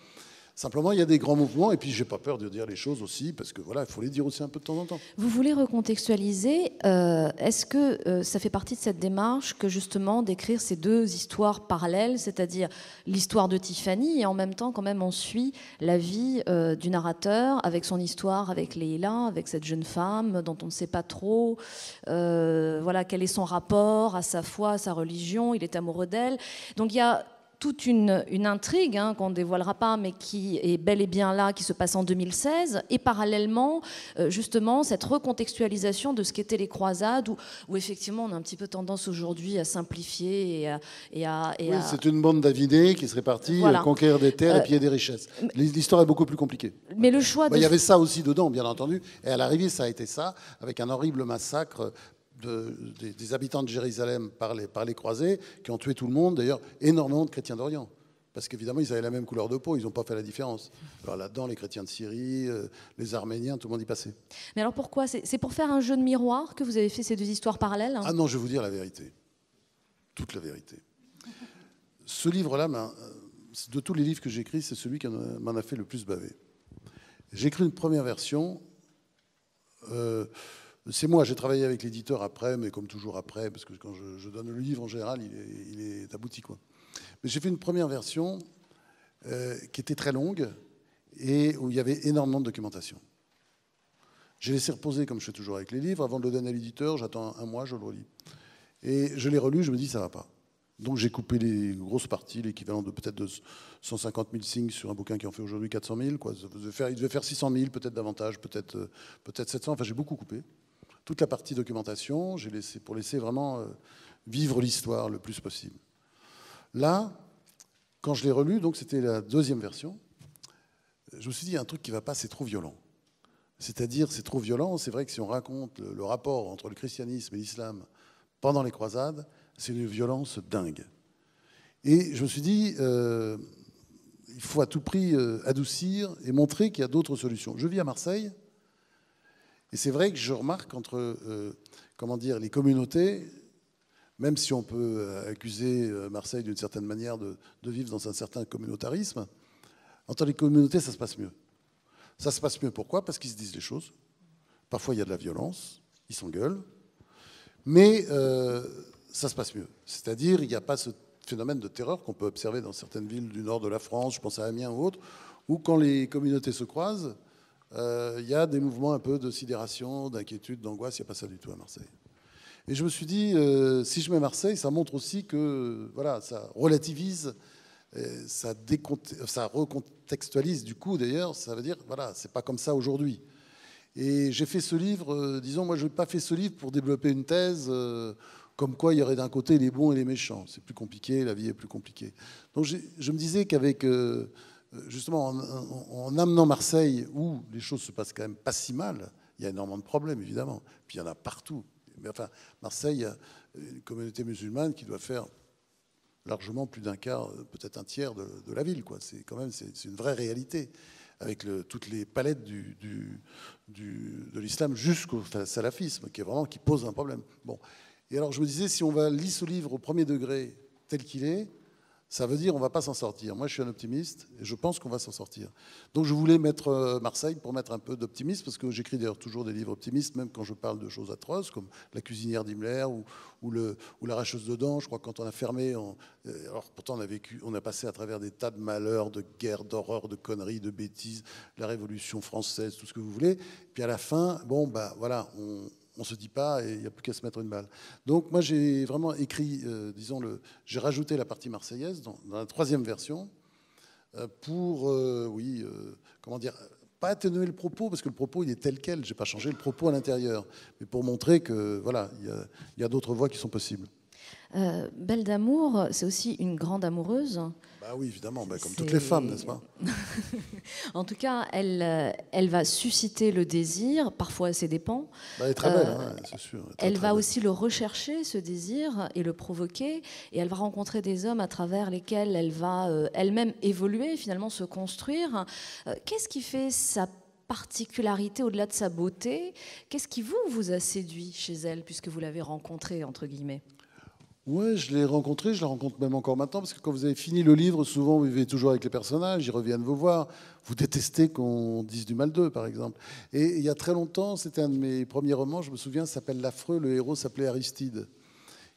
Simplement, il y a des grands mouvements, et puis j'ai pas peur de dire les choses aussi, parce que voilà, il faut les dire aussi un peu de temps en temps. Vous voulez recontextualiser. Est-ce que ça fait partie de cette démarche que justement d'écrire ces deux histoires parallèles, c'est-à-dire l'histoire de Tiffany, et en même temps, quand même, on suit la vie du narrateur avec son histoire, avec Leila, avec cette jeune femme dont on ne sait pas trop, voilà, quel est son rapport à sa foi, à sa religion, il est amoureux d'elle. Donc il y a toute une intrigue qu'on ne dévoilera pas, mais qui est bel et bien là, qui se passe en 2016, et parallèlement, justement, cette recontextualisation de ce qu'étaient les croisades, où effectivement, on a un petit peu tendance aujourd'hui à simplifier Oui, c'est une bande d'avidés qui serait partie conquérir des terres et piller des richesses. L'histoire est beaucoup plus compliquée. Mais le choix il y avait ça aussi dedans, bien entendu, et à l'arrivée, ça a été ça, avec un horrible massacre des habitants de Jérusalem par les croisés, qui ont tué tout le monde, d'ailleurs énormément de chrétiens d'Orient. Parce qu'évidemment, ils avaient la même couleur de peau, ils n'ont pas fait la différence. Alors là-dedans, les chrétiens de Syrie, les Arméniens, tout le monde y passait. Mais alors pourquoi? C'est pour faire un jeu de miroir que vous avez fait ces deux histoires parallèles? Ah non, je vais vous dire la vérité. Toute la vérité. Ce livre-là, de tous les livres que j'écris, c'est celui qui m'en a fait le plus baver. J'ai écrit une première version. C'est moi, j'ai travaillé avec l'éditeur après, mais comme toujours après, parce que quand je donne le livre, en général, il est abouti, quoi. Mais j'ai fait une première version qui était très longue et où il y avait énormément de documentation. J'ai laissé reposer, comme je fais toujours avec les livres. Avant de le donner à l'éditeur, j'attends un mois, je le relis. Et je l'ai relu, je me dis, ça va pas. Donc j'ai coupé les grosses parties, l'équivalent de peut-être de 150 000 signes sur un bouquin qui en fait aujourd'hui 400 000. Quoi. Il devait faire 600 000, peut-être davantage, peut-être 700. Enfin, j'ai beaucoup coupé. Toute la partie documentation, j'ai laissé pour laisser vraiment vivre l'histoire le plus possible. Là, quand je l'ai relu, donc c'était la deuxième version, je me suis dit, il y a un truc qui ne va pas, c'est trop violent. C'est-à-dire, c'est trop violent. C'est vrai que si on raconte le rapport entre le christianisme et l'islam pendant les croisades, c'est une violence dingue. Et je me suis dit, il faut à tout prix adoucir et montrer qu'il y a d'autres solutions. Je vis à Marseille. Et c'est vrai que je remarque entre les communautés, même si on peut accuser Marseille d'une certaine manière de vivre dans un certain communautarisme, entre les communautés, ça se passe mieux. Ça se passe mieux, pourquoi? Parce qu'ils se disent les choses. Parfois, il y a de la violence, ils s'engueulent, mais ça se passe mieux. C'est-à-dire, il n'y a pas ce phénomène de terreur qu'on peut observer dans certaines villes du nord de la France, je pense à Amiens ou autres, où quand les communautés se croisent, il y a des mouvements un peu de sidération, d'inquiétude, d'angoisse. Il n'y a pas ça du tout à Marseille. Et je me suis dit, si je mets Marseille, ça montre aussi que voilà, ça relativise, ça recontextualise. Du coup, d'ailleurs, ça veut dire, voilà, c'est pas comme ça aujourd'hui. Et j'ai fait ce livre, disons, moi, je n'ai pas fait ce livre pour développer une thèse comme quoi il y aurait d'un côté les bons et les méchants. C'est plus compliqué, la vie est plus compliquée. Donc je me disais qu'avec... justement, en amenant Marseille, où les choses se passent quand même pas si mal, il y a énormément de problèmes, évidemment. Puis il y en a partout. Mais enfin, Marseille, il y a une communauté musulmane qui doit faire largement plus d'un quart, peut-être un tiers de la ville, quoi. C'est quand même, c'est une vraie réalité, avec toutes les palettes de l'islam jusqu'au salafisme, qui pose un problème. Bon. Et alors je me disais, si on va lire ce livre au premier degré tel qu'il est, ça veut dire qu'on ne va pas s'en sortir. Moi, je suis un optimiste et je pense qu'on va s'en sortir. Donc, je voulais mettre Marseille pour mettre un peu d'optimisme, parce que j'écris d'ailleurs toujours des livres optimistes, même quand je parle de choses atroces, comme La cuisinière d'Himmler ou L'arracheuse de dents. Je crois que quand on a fermé, alors pourtant on a passé à travers des tas de malheurs, de guerres, d'horreurs, de conneries, de bêtises, la Révolution française, tout ce que vous voulez. Puis à la fin, bon, bah voilà, on ne se dit pas et il n'y a plus qu'à se mettre une balle. Donc moi j'ai vraiment écrit, j'ai rajouté la partie marseillaise dans la troisième version pour, pas atténuer le propos, parce que le propos il est tel quel, je n'ai pas changé le propos à l'intérieur, mais pour montrer que voilà, il y a d'autres voies qui sont possibles. Belle d'amour, c'est aussi une grande amoureuse. Bah oui, évidemment, comme toutes les femmes, n'est-ce pas? En tout cas, elle va susciter le désir, parfois à ses dépens. Elle est très belle, hein, c'est sûr. Elle va aussi le rechercher, ce désir, et le provoquer. Et elle va rencontrer des hommes à travers lesquels elle va elle-même évoluer, finalement se construire. Qu'est-ce qui fait sa particularité au-delà de sa beauté? Qu'est-ce qui vous a séduit chez elle, puisque vous l'avez rencontrée, entre guillemets? Ouais, je l'ai rencontré, je la rencontre même encore maintenant, parce que quand vous avez fini le livre, souvent vous vivez toujours avec les personnages, ils reviennent vous voir. Vous détestez qu'on dise du mal d'eux, par exemple. Et il y a très longtemps, c'était un de mes premiers romans, je me souviens, ça s'appelle L'Affreux, le héros s'appelait Aristide.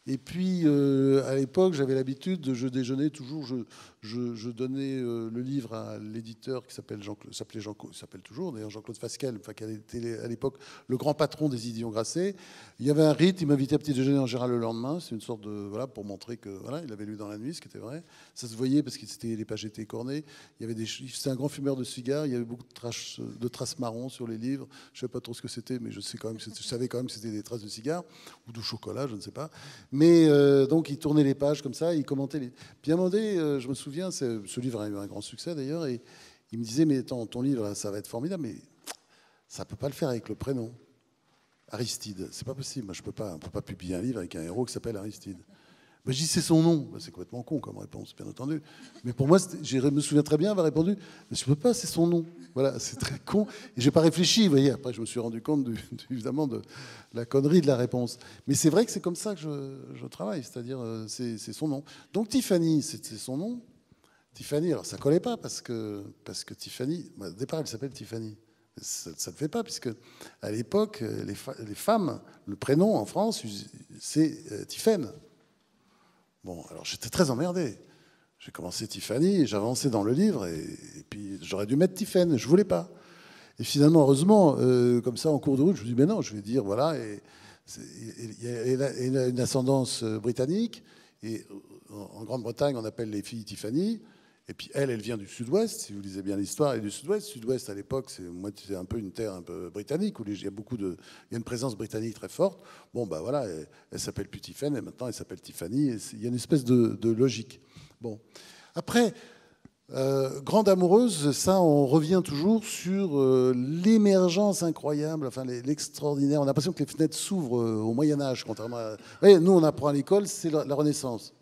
Et puis, à l'époque, j'avais l'habitude, je déjeunais toujours, je donnais le livre à l'éditeur qui s'appelle s'appelle toujours d'ailleurs Jean-Claude Fasquelle, enfin, qui était à l'époque le grand patron des Idions Grasset. Il y avait un rite, il m'invitait à petit déjeuner en général le lendemain, c'est une sorte de, voilà, pour montrer que, voilà, il avait lu dans la nuit, ce qui était vrai. Ça se voyait parce que les pages étaient écornées. Il y avait c'était un grand fumeur de cigares, il y avait beaucoup de traces marron sur les livres. Je ne savais pas trop ce que c'était, mais je savais quand même que c'était des traces de cigares ou de chocolat, je ne sais pas. Mais donc, il tournait les pages comme ça, il commentait les... Puis à un moment donné, je me souviens, ce livre a eu un grand succès d'ailleurs, et il me disait, mais attends, ton livre, ça va être formidable, mais ça ne peut pas le faire avec le prénom. Aristide, c'est pas possible. Moi, on ne peut pas publier un livre avec un héros qui s'appelle Aristide. Ben, je dis, c'est son nom. Ben, c'est complètement con comme réponse, bien entendu. Mais pour moi, je me souviens très bien avoir répondu, mais je ne peux pas, c'est son nom. Voilà, c'est très con. Et je n'ai pas réfléchi, vous voyez. Après, je me suis rendu compte, évidemment, de la connerie de la réponse. Mais c'est vrai que c'est comme ça que je travaille, c'est-à-dire, c'est son nom. Donc, Tiffany, c'est son nom. Tiffany, alors ça ne collait pas parce que Tiffany, au départ, elle s'appelle Tiffany. Ça ne le fait pas, puisque à l'époque, les femmes, le prénom en France, c'est Tiphaine. Bon, alors j'étais très emmerdé. J'ai commencé Tiffany, j'avançais dans le livre, et puis j'aurais dû mettre Tiphaine, je ne voulais pas. Et finalement, heureusement, comme ça, en cours de route, je me dis, mais non, je vais dire, voilà, elle a une ascendance britannique, et en Grande-Bretagne, on appelle les filles Tiffany. Et puis elle vient du Sud-Ouest, si vous lisez bien l'histoire, et du Sud-Ouest. Sud-Ouest, à l'époque, c'est un peu une terre un peu britannique, où il y a une présence britannique très forte. Bon, ben voilà, elle s'appelle plus Tiffany, et maintenant elle s'appelle Tiffany. Il y a une espèce de logique. Bon. Après, grande amoureuse, ça, on revient toujours sur l'émergence incroyable, enfin l'extraordinaire. On a l'impression que les fenêtres s'ouvrent au Moyen-Âge, contrairement à... Vous voyez, nous, on apprend à l'école, c'est la Renaissance.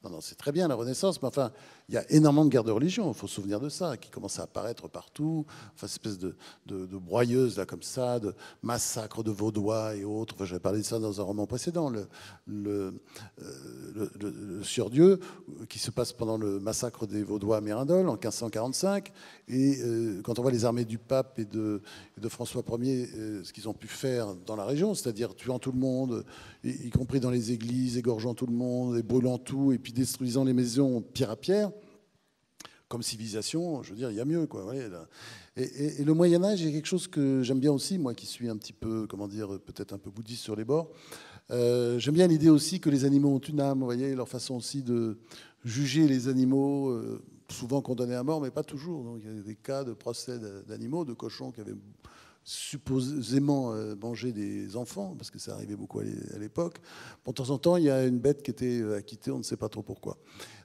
Non, c'est très bien la Renaissance, mais enfin, il y a énormément de guerres de religion, il faut se souvenir de ça, qui commencent à apparaître partout, enfin, espèce de broyeuse, là, comme ça, de massacres de Vaudois et autres. Enfin, j'avais parlé de ça dans un roman précédent, le Sieur-Dieu, qui se passe pendant le massacre des Vaudois à Mérindol, en 1545. Et quand on voit les armées du pape et de François Ier, ce qu'ils ont pu faire dans la région, c'est-à-dire tuant tout le monde, y compris dans les églises, égorgeant tout le monde, et brûlant tout, et puis détruisant les maisons pierre à pierre, comme civilisation, je veux dire, il y a mieux, quoi. Voyez, et le Moyen-Âge, il y a quelque chose que j'aime bien aussi, moi qui suis un petit peu, comment dire, peut-être un peu bouddhiste sur les bords. J'aime bien l'idée aussi que les animaux ont une âme, vous voyez, leur façon aussi de juger les animaux, souvent condamnés à mort, mais pas toujours. Donc, il y a des cas de procès d'animaux, de cochons qui avaient supposément manger des enfants, parce que ça arrivait beaucoup à l'époque. Bon, de temps en temps, il y a une bête qui était acquittée, on ne sait pas trop pourquoi.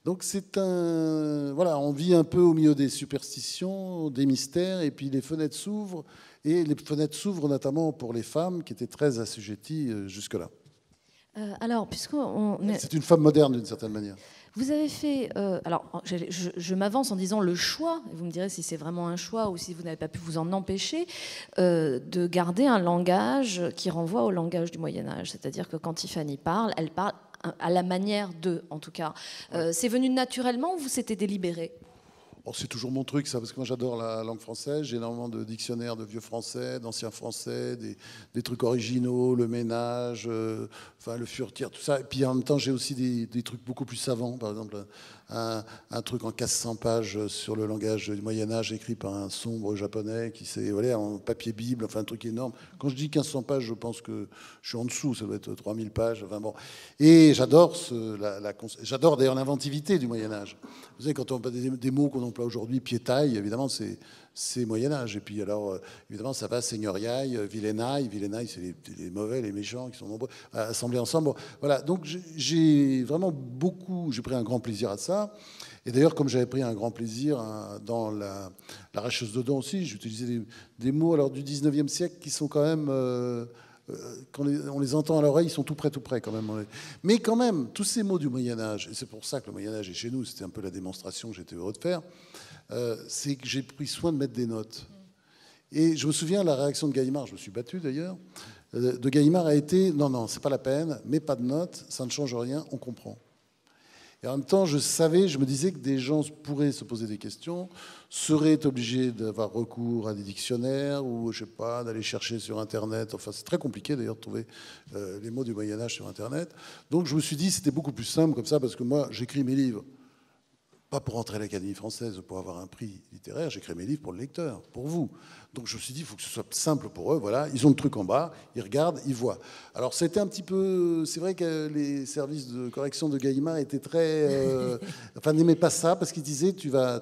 Donc c'est voilà, on vit un peu au milieu des superstitions, des mystères, et puis les fenêtres s'ouvrent, et les fenêtres s'ouvrent notamment pour les femmes qui étaient très assujetties jusque-là. Alors, c'est une femme moderne d'une certaine manière. Vous avez fait, alors je m'avance en disant le choix, et vous me direz si c'est vraiment un choix ou si vous n'avez pas pu vous en empêcher, de garder un langage qui renvoie au langage du Moyen-Âge. C'est-à-dire que quand Tiffany parle, elle parle à la manière d'eux, en tout cas. C'est venu naturellement ou vous s'était délibéré ? Oh, c'est toujours mon truc, ça, parce que moi j'adore la langue française. J'ai énormément de dictionnaires de vieux français, d'anciens français, des trucs originaux, le ménage, enfin le furetière, tout ça. Et puis en même temps, j'ai aussi des trucs beaucoup plus savants. Par exemple, un truc en 1500 pages sur le langage du Moyen-Âge écrit par un sombre japonais qui s'est, voilà, en papier Bible, enfin un truc énorme. Quand je dis 1500 pages, je pense que je suis en dessous, ça doit être 3000 pages. Enfin bon. Et j'adore j'adore d'ailleurs l'inventivité du Moyen-Âge. Vous savez, quand on a des mots qu'on emploie aujourd'hui, piétaille, évidemment, c'est Moyen-Âge. Et puis alors, évidemment, ça va seigneuriaille, vilainaille. Vilainaille, c'est les mauvais, les méchants qui sont nombreux, assemblés ensemble. Bon, voilà, donc j'ai vraiment j'ai pris un grand plaisir à ça. Et d'ailleurs, comme j'avais pris un grand plaisir dans l'arracheuse de dents aussi, j'utilisais des mots alors, du 19e siècle qui sont quand même... quand on les entend à l'oreille, ils sont tout près quand même. Mais quand même, tous ces mots du Moyen-Âge, et c'est pour ça que le Moyen-Âge est chez nous, c'était un peu la démonstration que j'étais heureux de faire, c'est que j'ai pris soin de mettre des notes. Et je me souviens de la réaction de Gallimard, je me suis battu d'ailleurs, de Gallimard a été « Non, non, c'est pas la peine, mets pas de notes, ça ne change rien, on comprend ». Et en même temps, je me disais que des gens pourraient se poser des questions, seraient obligés d'avoir recours à des dictionnaires ou, je sais pas, d'aller chercher sur Internet. Enfin, c'est très compliqué d'ailleurs de trouver les mots du Moyen-Âge sur Internet. Donc je me suis dit c'était beaucoup plus simple comme ça, parce que moi, j'écris mes livres, pas pour entrer à l'Académie française, pour avoir un prix littéraire, j'écris mes livres pour le lecteur, pour vous. Donc je me suis dit, il faut que ce soit simple pour eux. Voilà, ils ont le truc en bas, ils regardent, ils voient. Alors c'était un petit peu... C'est vrai que les services de correction de Gallimard étaient très... enfin, n'aimaient pas ça, parce qu'ils disaient,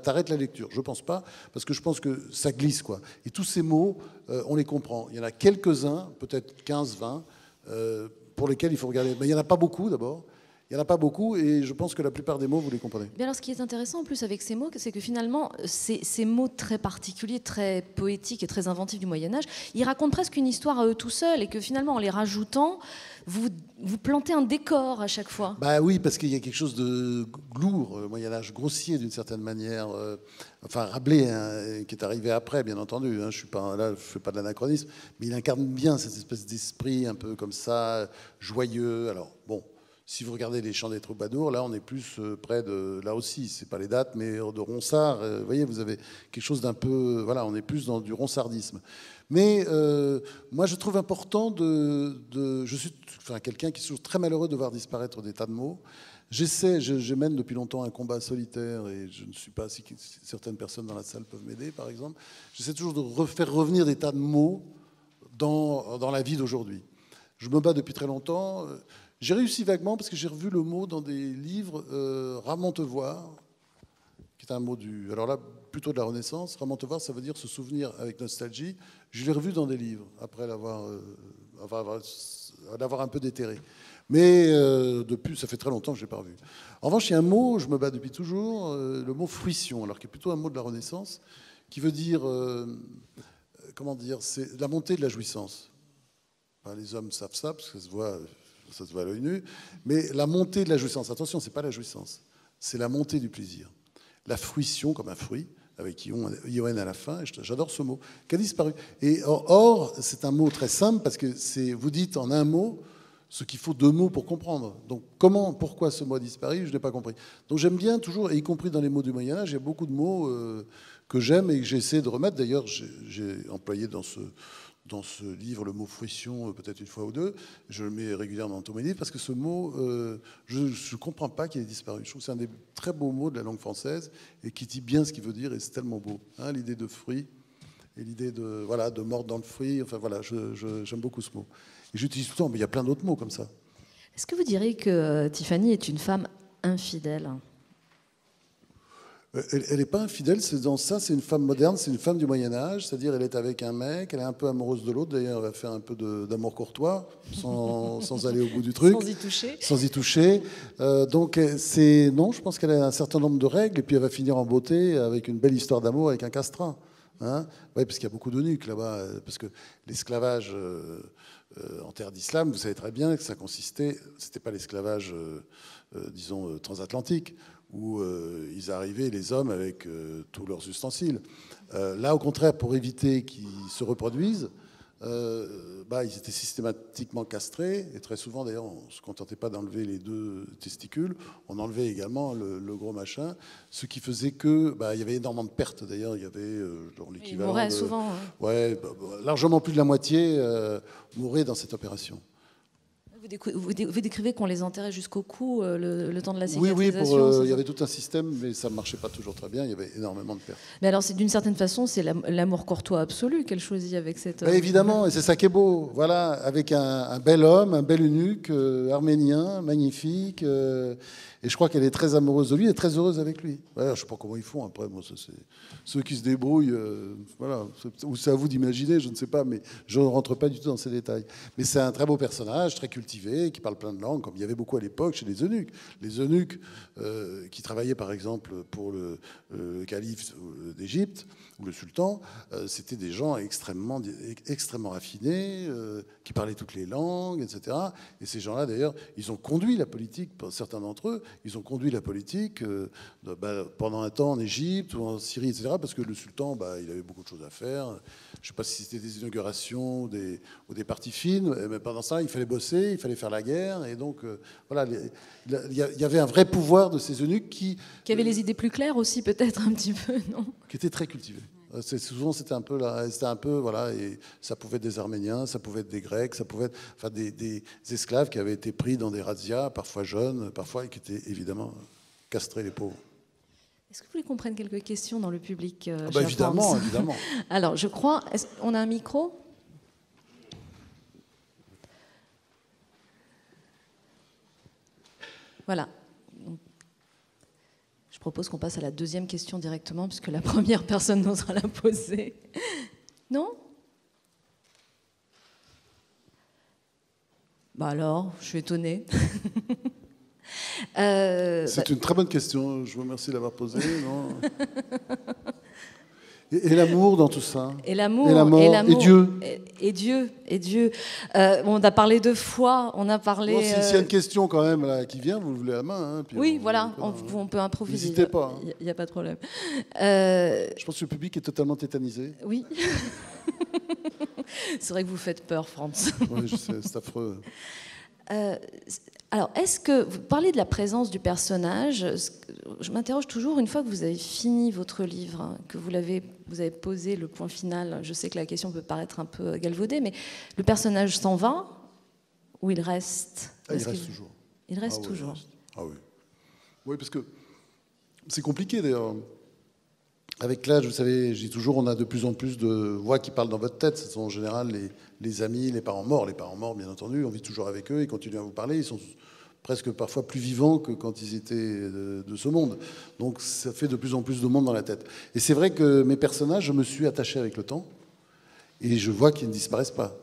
t'arrêtes la lecture. Je pense pas, parce que je pense que ça glisse, quoi. Et tous ces mots, on les comprend. Il y en a quelques-uns, peut-être 15, 20, pour lesquels il faut regarder. Mais il n'y en a pas beaucoup, d'abord. Il n'y en a pas beaucoup, et je pense que la plupart des mots, vous les comprenez. Mais alors, ce qui est intéressant en plus avec ces mots, c'est que finalement, ces mots très particuliers, très poétiques et très inventifs du Moyen-Âge, ils racontent presque une histoire à eux tout seuls, et que finalement, en les rajoutant, vous plantez un décor à chaque fois. Bah oui, parce qu'il y a quelque chose de lourd, Moyen-Âge, grossier d'une certaine manière. Enfin, Rabelais, hein, qui est arrivé après, bien entendu. Hein, je ne fais pas de l'anachronisme, mais il incarne bien cette espèce d'esprit un peu comme ça, joyeux. Alors, bon. Si vous regardez les chants des troubadours, là, on est plus près de... Là aussi, c'est pas les dates, mais de Ronsard. Vous voyez, vous avez quelque chose d'un peu... Voilà, on est plus dans du ronsardisme. Mais moi, je trouve important je suis quelqu'un qui est toujours très malheureux de voir disparaître des tas de mots. Je mène depuis longtemps un combat solitaire, et je ne suis pas... Si certaines personnes dans la salle peuvent m'aider, par exemple. J'essaie toujours de faire revenir des tas de mots dans la vie d'aujourd'hui. Je me bats depuis très longtemps... J'ai réussi vaguement parce que j'ai revu le mot dans des livres. Ramontevoir, qui est un mot alors là, plutôt de la Renaissance. Ramontevoir, ça veut dire se souvenir avec nostalgie. Je l'ai revu dans des livres, après l'avoir un peu déterré. Mais depuis, ça fait très longtemps que je ne l'ai pas revu. En revanche, il y a un mot, je me bats depuis toujours, le mot fruition, alors qui est plutôt un mot de la Renaissance, qui veut dire, c'est la montée de la jouissance. Enfin, les hommes savent ça, parce que ça se voit à l'œil nu, mais la montée de la jouissance, attention, c'est pas la jouissance, c'est la montée du plaisir. La fruition, comme un fruit, avec ion à la fin, j'adore ce mot, qui a disparu. Et or, c'est un mot très simple, parce que vous dites en un mot ce qu'il faut 2 mots pour comprendre. Donc pourquoi ce mot a disparu, je n'ai pas compris. Donc j'aime bien toujours, et y compris dans les mots du Moyen-Âge, il y a beaucoup de mots que j'aime et que j'essaie de remettre. D'ailleurs, j'ai employé dans ce livre le mot fruition peut-être une fois ou deux. Je le mets régulièrement dans tous mes livres parce que ce mot, je ne comprends pas qu'il ait disparu. Je trouve que c'est un des très beaux mots de la langue française et qui dit bien ce qu'il veut dire, et c'est tellement beau. Hein, l'idée de fruit et l'idée de mordre dans le fruit. Enfin voilà, j'aime beaucoup ce mot. Et j'utilise tout le temps, mais il y a plein d'autres mots comme ça. Est-ce que vous diriez que Tiffany est une femme infidèle ? Elle n'est pas infidèle, c'est une femme moderne, c'est une femme du Moyen-Âge, c'est-à-dire elle est avec un mec, elle est un peu amoureuse de l'autre, d'ailleurs elle va faire un peu d'amour courtois, sans aller au bout du truc. Sans y toucher. Sans y toucher. Donc non, je pense qu'elle a un certain nombre de règles, et puis elle va finir en beauté avec une belle histoire d'amour avec un castrat. Hein, oui, parce qu'il y a beaucoup d'eunuques là-bas, parce que l'esclavage en terre d'islam, vous savez très bien que ça consistait, c'était pas l'esclavage, disons, transatlantique, où ils arrivaient, les hommes, avec tous leurs ustensiles. Là, au contraire, pour éviter qu'ils se reproduisent, ils étaient systématiquement castrés, et très souvent, d'ailleurs, on ne se contentait pas d'enlever les 2 testicules, on enlevait également le gros machin, ce qui faisait que il y avait énormément de pertes. D'ailleurs, il y avait l'équivalent. Ils mouraient souvent. Hein. Ouais, largement plus de la moitié mouraient dans cette opération. Vous décrivez qu'on les enterrait jusqu'au cou le temps de la cicatrisation. Oui, il y avait tout un système, mais ça ne marchait pas toujours très bien. Il y avait énormément de pertes. Mais alors, d'une certaine façon, c'est l'amour courtois absolu qu'elle choisit avec cette... Évidemment, et c'est ça qui est beau. Voilà, avec un bel homme, un bel eunuque, arménien, magnifique. Et je crois qu'elle est très amoureuse de lui et très heureuse avec lui. Voilà, je ne sais pas comment ils font après. Moi, c'est ceux qui se débrouillent. Voilà, ou c'est à vous d'imaginer, je ne sais pas, mais je ne rentre pas du tout dans ces détails. Mais c'est un très beau personnage, très cultivé. cultivé, qui parle plein de langues, comme il y avait beaucoup à l'époque chez les eunuques. Les eunuques qui travaillaient par exemple pour le calife d'Égypte ou le sultan, c'était des gens extrêmement raffinés, qui parlaient toutes les langues, etc. Et ces gens-là, d'ailleurs, ils ont conduit la politique, certains d'entre eux, ils ont conduit la politique pendant un temps en Égypte ou en Syrie, etc. Parce que le sultan, il avait beaucoup de choses à faire. Je ne sais pas si c'était des inaugurations ou des parties fines, mais pendant ça, il fallait bosser, il fallait faire la guerre. Et donc, voilà, il y avait un vrai pouvoir de ces eunuques qui avaient les idées plus claires aussi, peut-être, un petit peu, non? Qui étaient très cultivés. Souvent, c'était un peu, voilà, et ça pouvait être des Arméniens, ça pouvait être des Grecs, ça pouvait être des esclaves qui avaient été pris dans des razzias, parfois jeunes, parfois, et qui étaient évidemment castrés, les pauvres. Est-ce que vous voulez qu'on prenne quelques questions dans le public, évidemment, évidemment. Alors, je crois... On a un micro ? Voilà. Je propose qu'on passe à la deuxième question directement, puisque la première personne n'osera la poser. Non ? Alors, je suis étonnée. C'est une très bonne question. Je vous remercie de l'avoir posée. Non et l'amour dans tout ça. Et l'amour. Et Dieu. Et Dieu. On a parlé de foi. On a parlé. Bon, s'il y a une question quand même là, qui vient, vous levez la main. Hein, puis oui, voilà. On peut improviser. N'hésitez pas. Il n'y a pas de problème. Je pense que le public est totalement tétanisé. Oui. C'est vrai que vous faites peur, Franz. Oui, je sais, c'est affreux. Alors, est-ce que vous parlez de la présence du personnage? Je m'interroge toujours, une fois que vous avez fini votre livre, que vous avez posé le point final, je sais que la question peut paraître un peu galvaudée, mais le personnage s'en va ou il reste? Il reste toujours. Il reste toujours. Ah oui. Oui, parce que c'est compliqué d'ailleurs. Avec l'âge, vous savez, je dis toujours, on a de plus en plus de voix qui parlent dans votre tête. Ce sont en général les amis, les parents morts. Les parents morts, bien entendu, on vit toujours avec eux, ils continuent à vous parler. Ils sont presque parfois plus vivants que quand ils étaient de ce monde. Donc ça fait de plus en plus de monde dans la tête. Et c'est vrai que mes personnages, je me suis attaché avec le temps. Et je vois qu'ils ne disparaissent pas.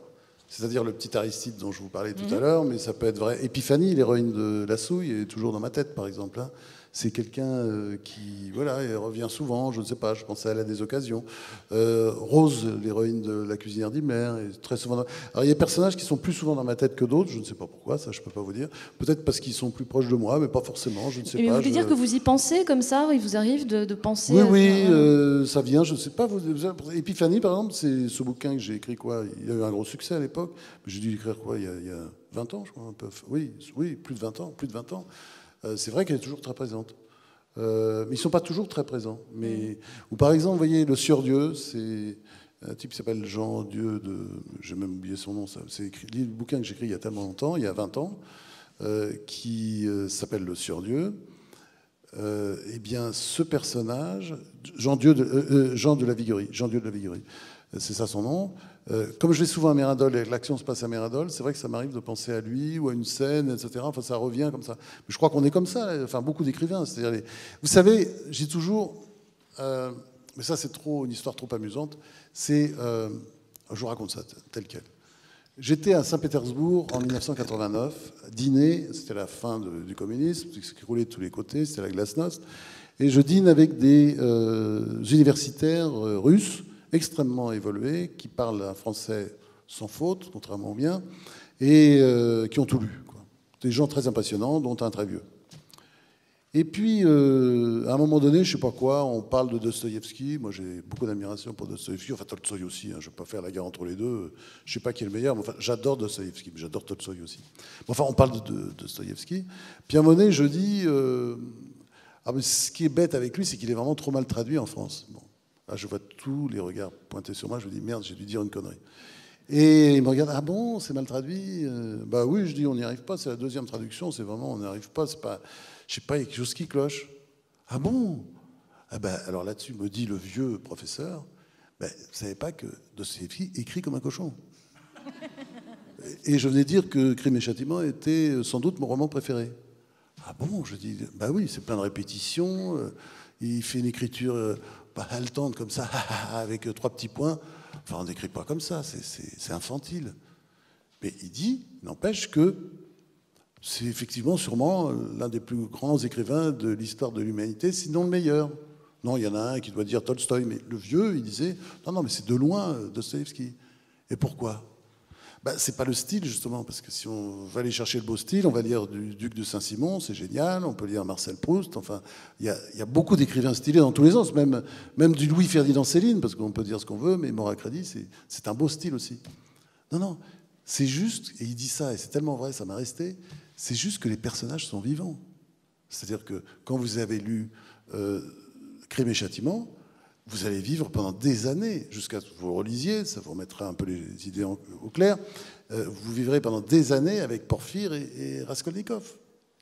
C'est-à-dire le petit Aristide dont je vous parlais tout à l'heure, mais ça peut être vrai. Épiphanie, l'héroïne de La Souille, est toujours dans ma tête, par exemple. Hein. C'est quelqu'un qui, voilà, elle revient souvent, je ne sais pas, je pense à elle à des occasions. Rose, l'héroïne de La cuisinière d'Himmler, est très souvent... Alors il y a des personnages qui sont plus souvent dans ma tête que d'autres, je ne sais pas pourquoi, ça je ne peux pas vous dire. Peut-être parce qu'ils sont plus proches de moi, mais pas forcément, je ne sais pas. Mais vous voulez dire que vous y pensez comme ça? Il vous arrive de penser Oui, ça vient, je ne sais pas. Épiphanie, par exemple, c'est ce bouquin que j'ai écrit, quoi. Il a eu un gros succès à l'époque. J'ai dû l'écrire, quoi, il y a 20 ans, je crois, un peu. Oui, plus de 20 ans, plus de 20 ans. C'est vrai qu'elle est toujours très présente. Mais ils ne sont pas toujours très présents. Ou par exemple, vous voyez, le Sieur Dieu, c'est un type qui s'appelle Jean Dieu, j'ai même oublié son nom, c'est le bouquin que j'ai écrit il y a tellement longtemps, il y a 20 ans, qui s'appelle le Sieur Dieu. Eh bien, ce personnage, Jean de la Viguerie, c'est ça son nom. Comme je vais souvent à Mérindole et que l'action se passe à Mérindole, c'est vrai que ça m'arrive de penser à lui ou à une scène, etc. Enfin, ça revient comme ça. Mais je crois qu'on est comme ça, enfin, beaucoup d'écrivains. C'est-à-dire vous savez, j'ai toujours... mais ça, c'est une histoire trop amusante. Je vous raconte ça tel quel. J'étais à Saint-Pétersbourg en 1989, dîner, c'était la fin du communisme, ce qui roulait de tous les côtés, c'était la glasnost. Et je dîne avec des universitaires russes, extrêmement évolués, qui parlent un français sans faute, contrairement au mien, et qui ont tout lu, quoi. Des gens très impressionnants, dont un très vieux. Et puis, à un moment donné, je ne sais pas quoi, on parle de Dostoïevski. Moi, j'ai beaucoup d'admiration pour Dostoïevski. Enfin, Tolstoï aussi. Hein, je ne vais pas faire la guerre entre les deux. Je ne sais pas qui est le meilleur, mais enfin, j'adore Dostoïevski, mais j'adore Tolstoï aussi. Enfin, on parle de Dostoïevski. Puis, à un moment donné, je dis... mais ce qui est bête avec lui, c'est qu'il est vraiment trop mal traduit en France. Bon. Là, je vois tous les regards pointés sur moi. Je me dis, merde, j'ai dû dire une connerie. Et il me regarde, ah bon, c'est mal traduit? Bah oui, je dis, on n'y arrive pas. C'est la deuxième traduction. C'est vraiment, on n'y arrive pas. C'est pas... Je sais pas, il y a quelque chose qui cloche. Ah bon? Ah ben, alors là-dessus, me dit le vieux professeur, ben, vous ne savez pas que Dostoïevski écrit comme un cochon. Et je venais dire que Crime et Châtiment était sans doute mon roman préféré. Ah bon? Je dis, bah oui, c'est plein de répétitions. Il fait une écriture haletante comme ça, avec 3 petits points. Enfin, on n'écrit pas comme ça, c'est infantile. Mais il dit, n'empêche que C'est effectivement sûrement l'un des plus grands écrivains de l'histoire de l'humanité, sinon le meilleur. Non, il y en a un qui doit dire Tolstoï, mais le vieux, il disait non, mais c'est de loin Dostoïevski. Et pourquoi? C'est pas le style, justement, parce que si on va aller chercher le beau style, on va lire du Duc de Saint-Simon, c'est génial, on peut lire Marcel Proust, enfin, il y a beaucoup d'écrivains stylés dans tous les sens, même du Louis-Ferdinand Céline, parce qu'on peut dire ce qu'on veut, mais mort à crédit, c'est un beau style aussi. Non, c'est juste, et il dit ça, et c'est tellement vrai, ça m'a resté, c'est juste que les personnages sont vivants. C'est-à-dire que quand vous avez lu Crime et Châtiment, vous allez vivre pendant des années, jusqu'à ce que vous relisiez, ça vous remettra un peu les idées au clair, vous vivrez pendant des années avec Porphyre et Raskolnikov.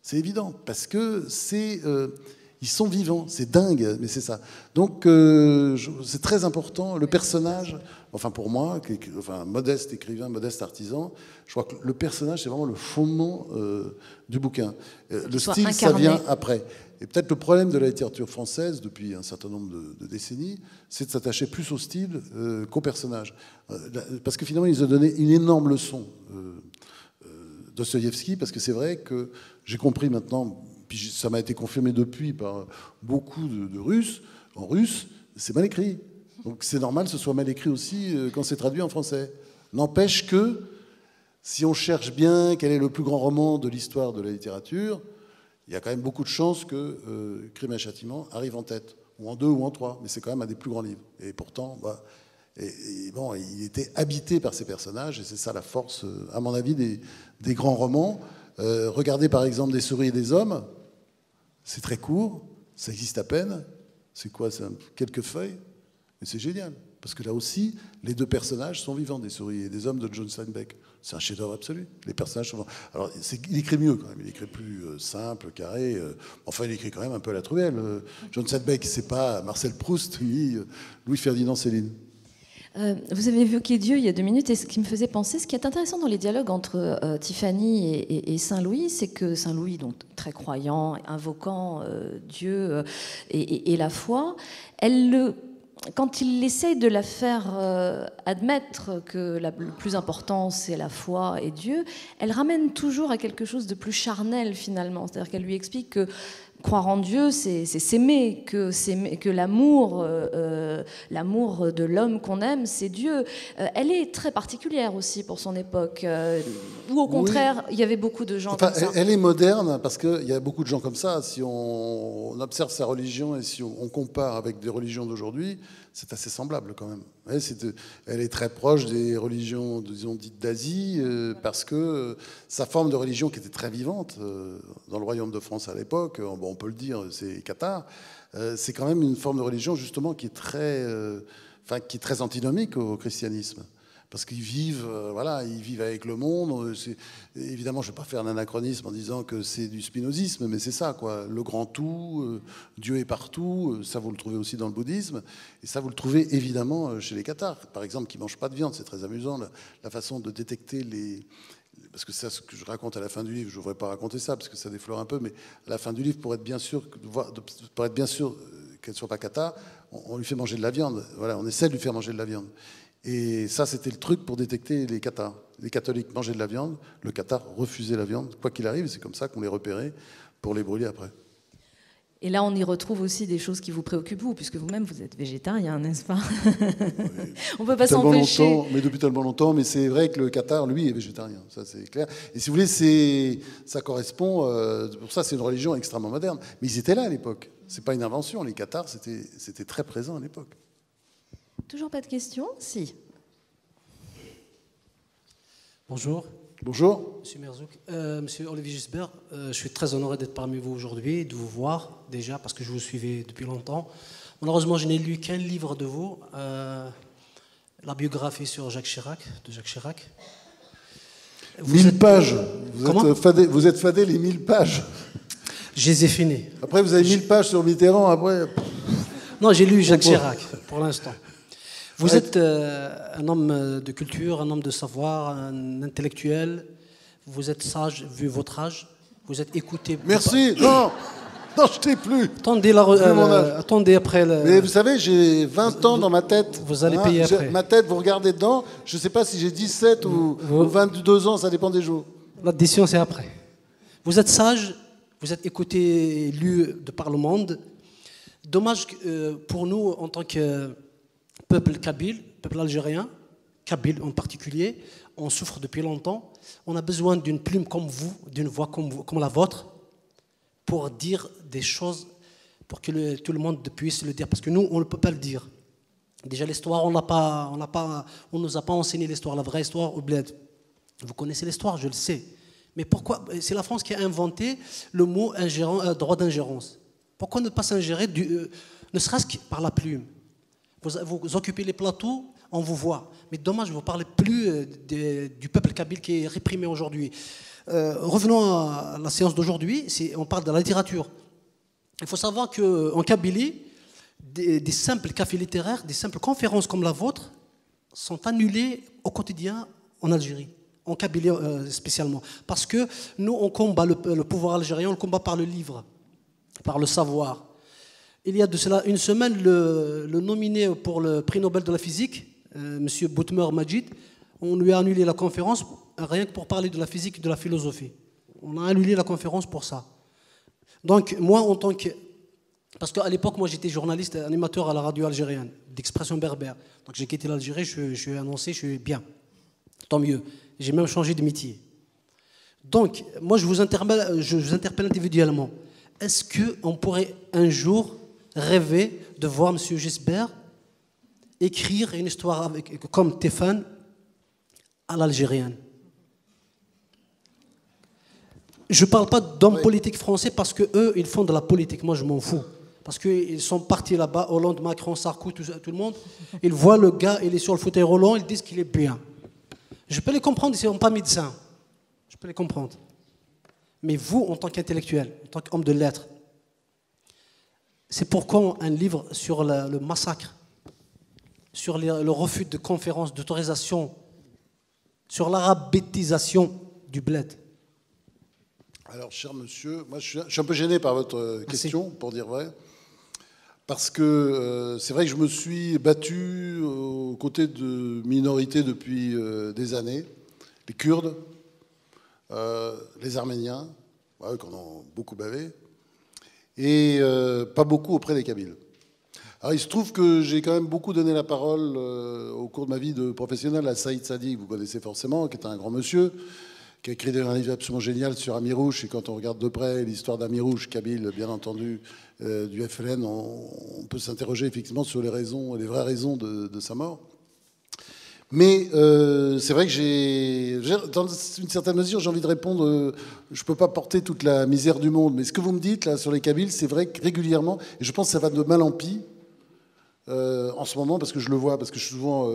C'est évident, parce que ils sont vivants, c'est dingue, mais c'est ça. Donc c'est très important, le personnage, enfin pour moi, modeste écrivain, modeste artisan, je crois que le personnage, c'est vraiment le fondement du bouquin. Le style, ça vient après. Et peut-être le problème de la littérature française depuis un certain nombre de décennies, c'est de s'attacher plus au style qu'au personnage. Parce que finalement, ils ont donné une énorme leçon, Dostoïevski, parce que c'est vrai que j'ai compris maintenant, puis ça m'a été confirmé depuis par beaucoup de Russes, en russe, c'est mal écrit. Donc c'est normal que ce soit mal écrit aussi quand c'est traduit en français. N'empêche que, si on cherche bien quel est le plus grand roman de l'histoire de la littérature, il y a quand même beaucoup de chances que Crime et Châtiment arrive en tête, ou en 2 ou en 3, mais c'est quand même un des plus grands livres. Et pourtant, bon, il était habité par ces personnages, et c'est ça la force, à mon avis, des grands romans. Regardez par exemple Des souris et des hommes, c'est très court, ça existe à peine, c'est quoi, c'est quelques feuilles, mais c'est génial. Parce que là aussi, les deux personnages sont vivants, Des souris et des hommes de John Steinbeck. C'est un chef-d'œuvre absolu. Les personnages sont... Alors, il écrit mieux quand même. Il écrit plus simple, carré. Enfin, il écrit quand même un peu à la truelle. John Steinbeck, c'est pas Marcel Proust ni Louis-Ferdinand Céline. Vous avez évoqué Dieu il y a 2 minutes, et ce qui me faisait penser, ce qui est intéressant dans les dialogues entre Tiffany et Saint-Louis, c'est que Saint-Louis, donc très croyant, invoquant Dieu et la foi, quand il essaye de la faire admettre que le plus important c'est la foi et Dieu, elle ramène toujours à quelque chose de plus charnel finalement. C'est-à-dire qu'elle lui explique que croire en Dieu, c'est s'aimer, que l'amour de l'homme qu'on aime, c'est Dieu. Elle est très particulière aussi pour son époque, où au contraire, il y avait beaucoup de gens comme ça. Elle est moderne parce qu'il y a beaucoup de gens comme ça. Si on observe sa religion et si on compare avec des religions d'aujourd'hui, c'est assez semblable quand même. Elle est très proche des religions, disons, dites d'Asie, parce que sa forme de religion qui était très vivante dans le royaume de France à l'époque, on peut le dire, c'est Cathare, c'est quand même une forme de religion justement qui est très antinomique au christianisme. Parce qu'ils vivent, ils vivent avec le monde. Évidemment, je ne vais pas faire un anachronisme en disant que c'est du spinozisme, mais c'est ça, quoi. Le grand tout, Dieu est partout, ça vous le trouvez aussi dans le bouddhisme, et ça vous le trouvez évidemment chez les cathares, par exemple, qui ne mangent pas de viande. C'est très amusant, la façon de détecter parce que c'est ce que je raconte à la fin du livre, je ne devrais pas raconter ça, parce que ça déflore un peu, mais à la fin du livre, pour être bien sûr qu'elle ne soit pas cathare, on lui fait manger de la viande. Voilà, on essaie de lui faire manger de la viande. Et ça, c'était le truc pour détecter les cathares. Les catholiques mangeaient de la viande, le cathare refusait la viande, quoi qu'il arrive, c'est comme ça qu'on les repérait pour les brûler après. Et là, on y retrouve aussi des choses qui vous préoccupent, vous, puisque vous-même, vous êtes végétarien, n'est-ce pas? Oui. On ne peut pas s'empêcher. Mais depuis tellement longtemps, mais c'est vrai que le cathare, lui, est végétarien, ça c'est clair. Et si vous voulez, ça correspond, pour ça c'est une religion extrêmement moderne. Mais ils étaient là à l'époque, c'est pas une invention, les cathares, c'était très présent à l'époque. Toujours pas de questions? Si. Bonjour. Bonjour. Monsieur Merzouk. Monsieur Olivier Gisbert, je suis très honoré d'être parmi vous aujourd'hui, de vous voir déjà, parce que je vous suivais depuis longtemps. Malheureusement, je n'ai lu qu'un livre de vous, la biographie sur Jacques Chirac, de Jacques Chirac. 1000 pages. Vous êtes fadé les 1000 pages. Je les ai finis. Après, vous avez 1000 pages sur Mitterrand, après... Non, j'ai lu Jacques Chirac, pour l'instant. Vous êtes un homme de culture, un homme de savoir, un intellectuel. Vous êtes sage, vu votre âge. Vous êtes écouté. Merci. Non, je t'ai plus. Attendez après. Mais vous savez, j'ai 20 ans dans ma tête. Vous allez payer après. Ma tête, vous regardez dedans. Je ne sais pas si j'ai 17 ou 22 ans, ça dépend des jours. L'addition, c'est après. Vous êtes sage, vous êtes écouté, lu de par le monde. Dommage pour nous, en tant que peuple kabyle, peuple algérien, kabyle en particulier, on souffre depuis longtemps. On a besoin d'une plume comme vous, d'une voix comme la vôtre, pour dire des choses, pour que tout le monde puisse le dire. Parce que nous, on ne peut pas le dire. Déjà, l'histoire, on ne nous a pas enseigné l'histoire, la vraie histoire au bled. Vous connaissez l'histoire, je le sais. Mais pourquoi? C'est la France qui a inventé le mot droit d'ingérence. Pourquoi ne pas s'ingérer, ne serait-ce que par la plume? Vous occupez les plateaux, on vous voit. Mais dommage, vous ne parlez plus du peuple kabyle qui est réprimé aujourd'hui. Revenons à la séance d'aujourd'hui, on parle de la littérature. Il faut savoir qu'en Kabylie, des simples cafés littéraires, des simples conférences comme la vôtre sont annulées au quotidien en Algérie, en Kabylie spécialement. Parce que nous, on combat le pouvoir algérien, on le combat par le livre, par le savoir. Il y a de cela une semaine, le nominé pour le prix Nobel de la physique, M. Boutmer Majid, on lui a annulé la conférence rien que pour parler de la physique et de la philosophie. On a annulé la conférence pour ça. Donc moi, en tant que... Parce qu'à l'époque, moi j'étais journaliste, animateur à la radio algérienne, d'expression berbère. Donc j'ai quitté l'Algérie, je suis annoncé, je suis bien. Tant mieux. J'ai même changé de métier. Donc, moi je vous interpelle individuellement. Est-ce qu'on pourrait un jour rêver de voir M. Gisbert écrire une histoire comme Téphane à l'algérienne? Je ne parle pas d'hommes politiques français parce qu'eux, ils font de la politique. Moi, je m'en fous. Parce qu'ils sont partis là-bas, Hollande, Macron, Sarko, tout le monde. Ils voient le gars, il est sur le fauteuil roulant, ils disent qu'il est bien. Je peux les comprendre, ils ne sont pas médecins. Je peux les comprendre. Mais vous, en tant qu'intellectuel, en tant qu'homme de lettres, c'est pourquoi un livre sur le massacre, sur le refus de conférences, d'autorisation, sur l'arabétisation du bled? Alors, cher monsieur, moi je suis un peu gêné par votre question, pour dire vrai, parce que c'est vrai que je me suis battu aux côtés de minorités depuis des années, les Kurdes, les Arméniens, qu'on a beaucoup bavé, et pas beaucoup auprès des Kabyles. Alors il se trouve que j'ai quand même beaucoup donné la parole au cours de ma vie de professionnel à Saïd Sadi, que vous connaissez forcément, qui est un grand monsieur, qui a écrit un livre absolument génial sur Amirouche. Et quand on regarde de près l'histoire d'Amirouche, kabyle, bien entendu, du FLN, on peut s'interroger effectivement sur les vraies raisons de sa mort. Mais c'est vrai que dans une certaine mesure, j'ai envie de répondre, je ne peux pas porter toute la misère du monde, mais ce que vous me dites là sur les Kabyles, c'est vrai que régulièrement, et je pense que ça va de mal en pis en ce moment, parce que je le vois, parce que je suis souvent,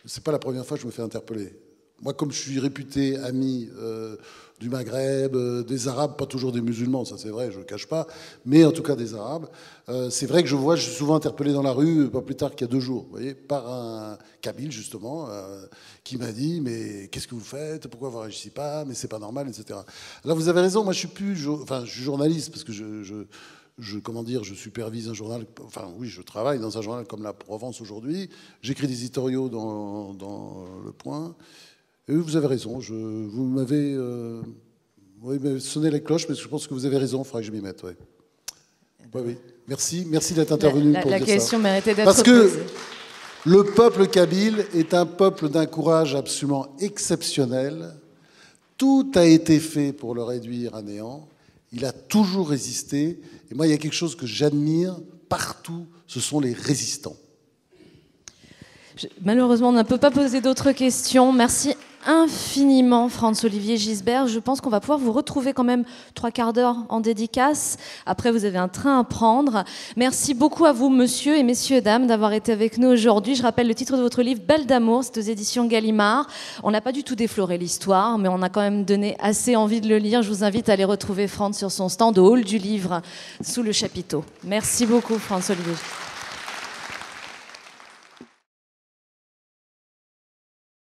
c'est pas la première fois que je me fais interpeller. Moi, comme je suis réputé ami du Maghreb, des Arabes, pas toujours des musulmans, ça c'est vrai, je ne le cache pas, mais en tout cas des Arabes, c'est vrai que je suis souvent interpellé dans la rue, pas plus tard qu'il y a 2 jours, vous voyez, par un Kabyle justement, qui m'a dit « mais qu'est-ce que vous faites? Pourquoi vous ne réagissez pas? Mais c'est pas normal, etc. » Là, vous avez raison, moi je suis je suis journaliste, parce que je supervise un journal, enfin oui, je travaille dans un journal comme La Provence aujourd'hui, j'écris des éditoriaux dans Le Point. Et oui, vous avez raison. Vous m'avez sonné les cloches, mais je pense que vous avez raison. Il faudra que je m'y mette. Ouais. Oui. Merci d'être intervenu pour dire ça. La question méritait d'être posée. Parce que le peuple kabyle est un peuple d'un courage absolument exceptionnel. Tout a été fait pour le réduire à néant. Il a toujours résisté. Et moi, il y a quelque chose que j'admire partout, ce sont les résistants. Malheureusement, on ne peut pas poser d'autres questions. Merci infiniment, Franz-Olivier Gisbert. Je pense qu'on va pouvoir vous retrouver quand même 3/4 d'heure en dédicace. Après, vous avez un train à prendre. Merci beaucoup à vous, monsieur et messieurs, dames, d'avoir été avec nous aujourd'hui. Je rappelle le titre de votre livre, Belle d'amour, c'est aux éditions Gallimard. On n'a pas du tout défloré l'histoire, mais on a quand même donné assez envie de le lire. Je vous invite à aller retrouver Franz sur son stand au hall du livre, sous le chapiteau. Merci beaucoup, Franz-Olivier.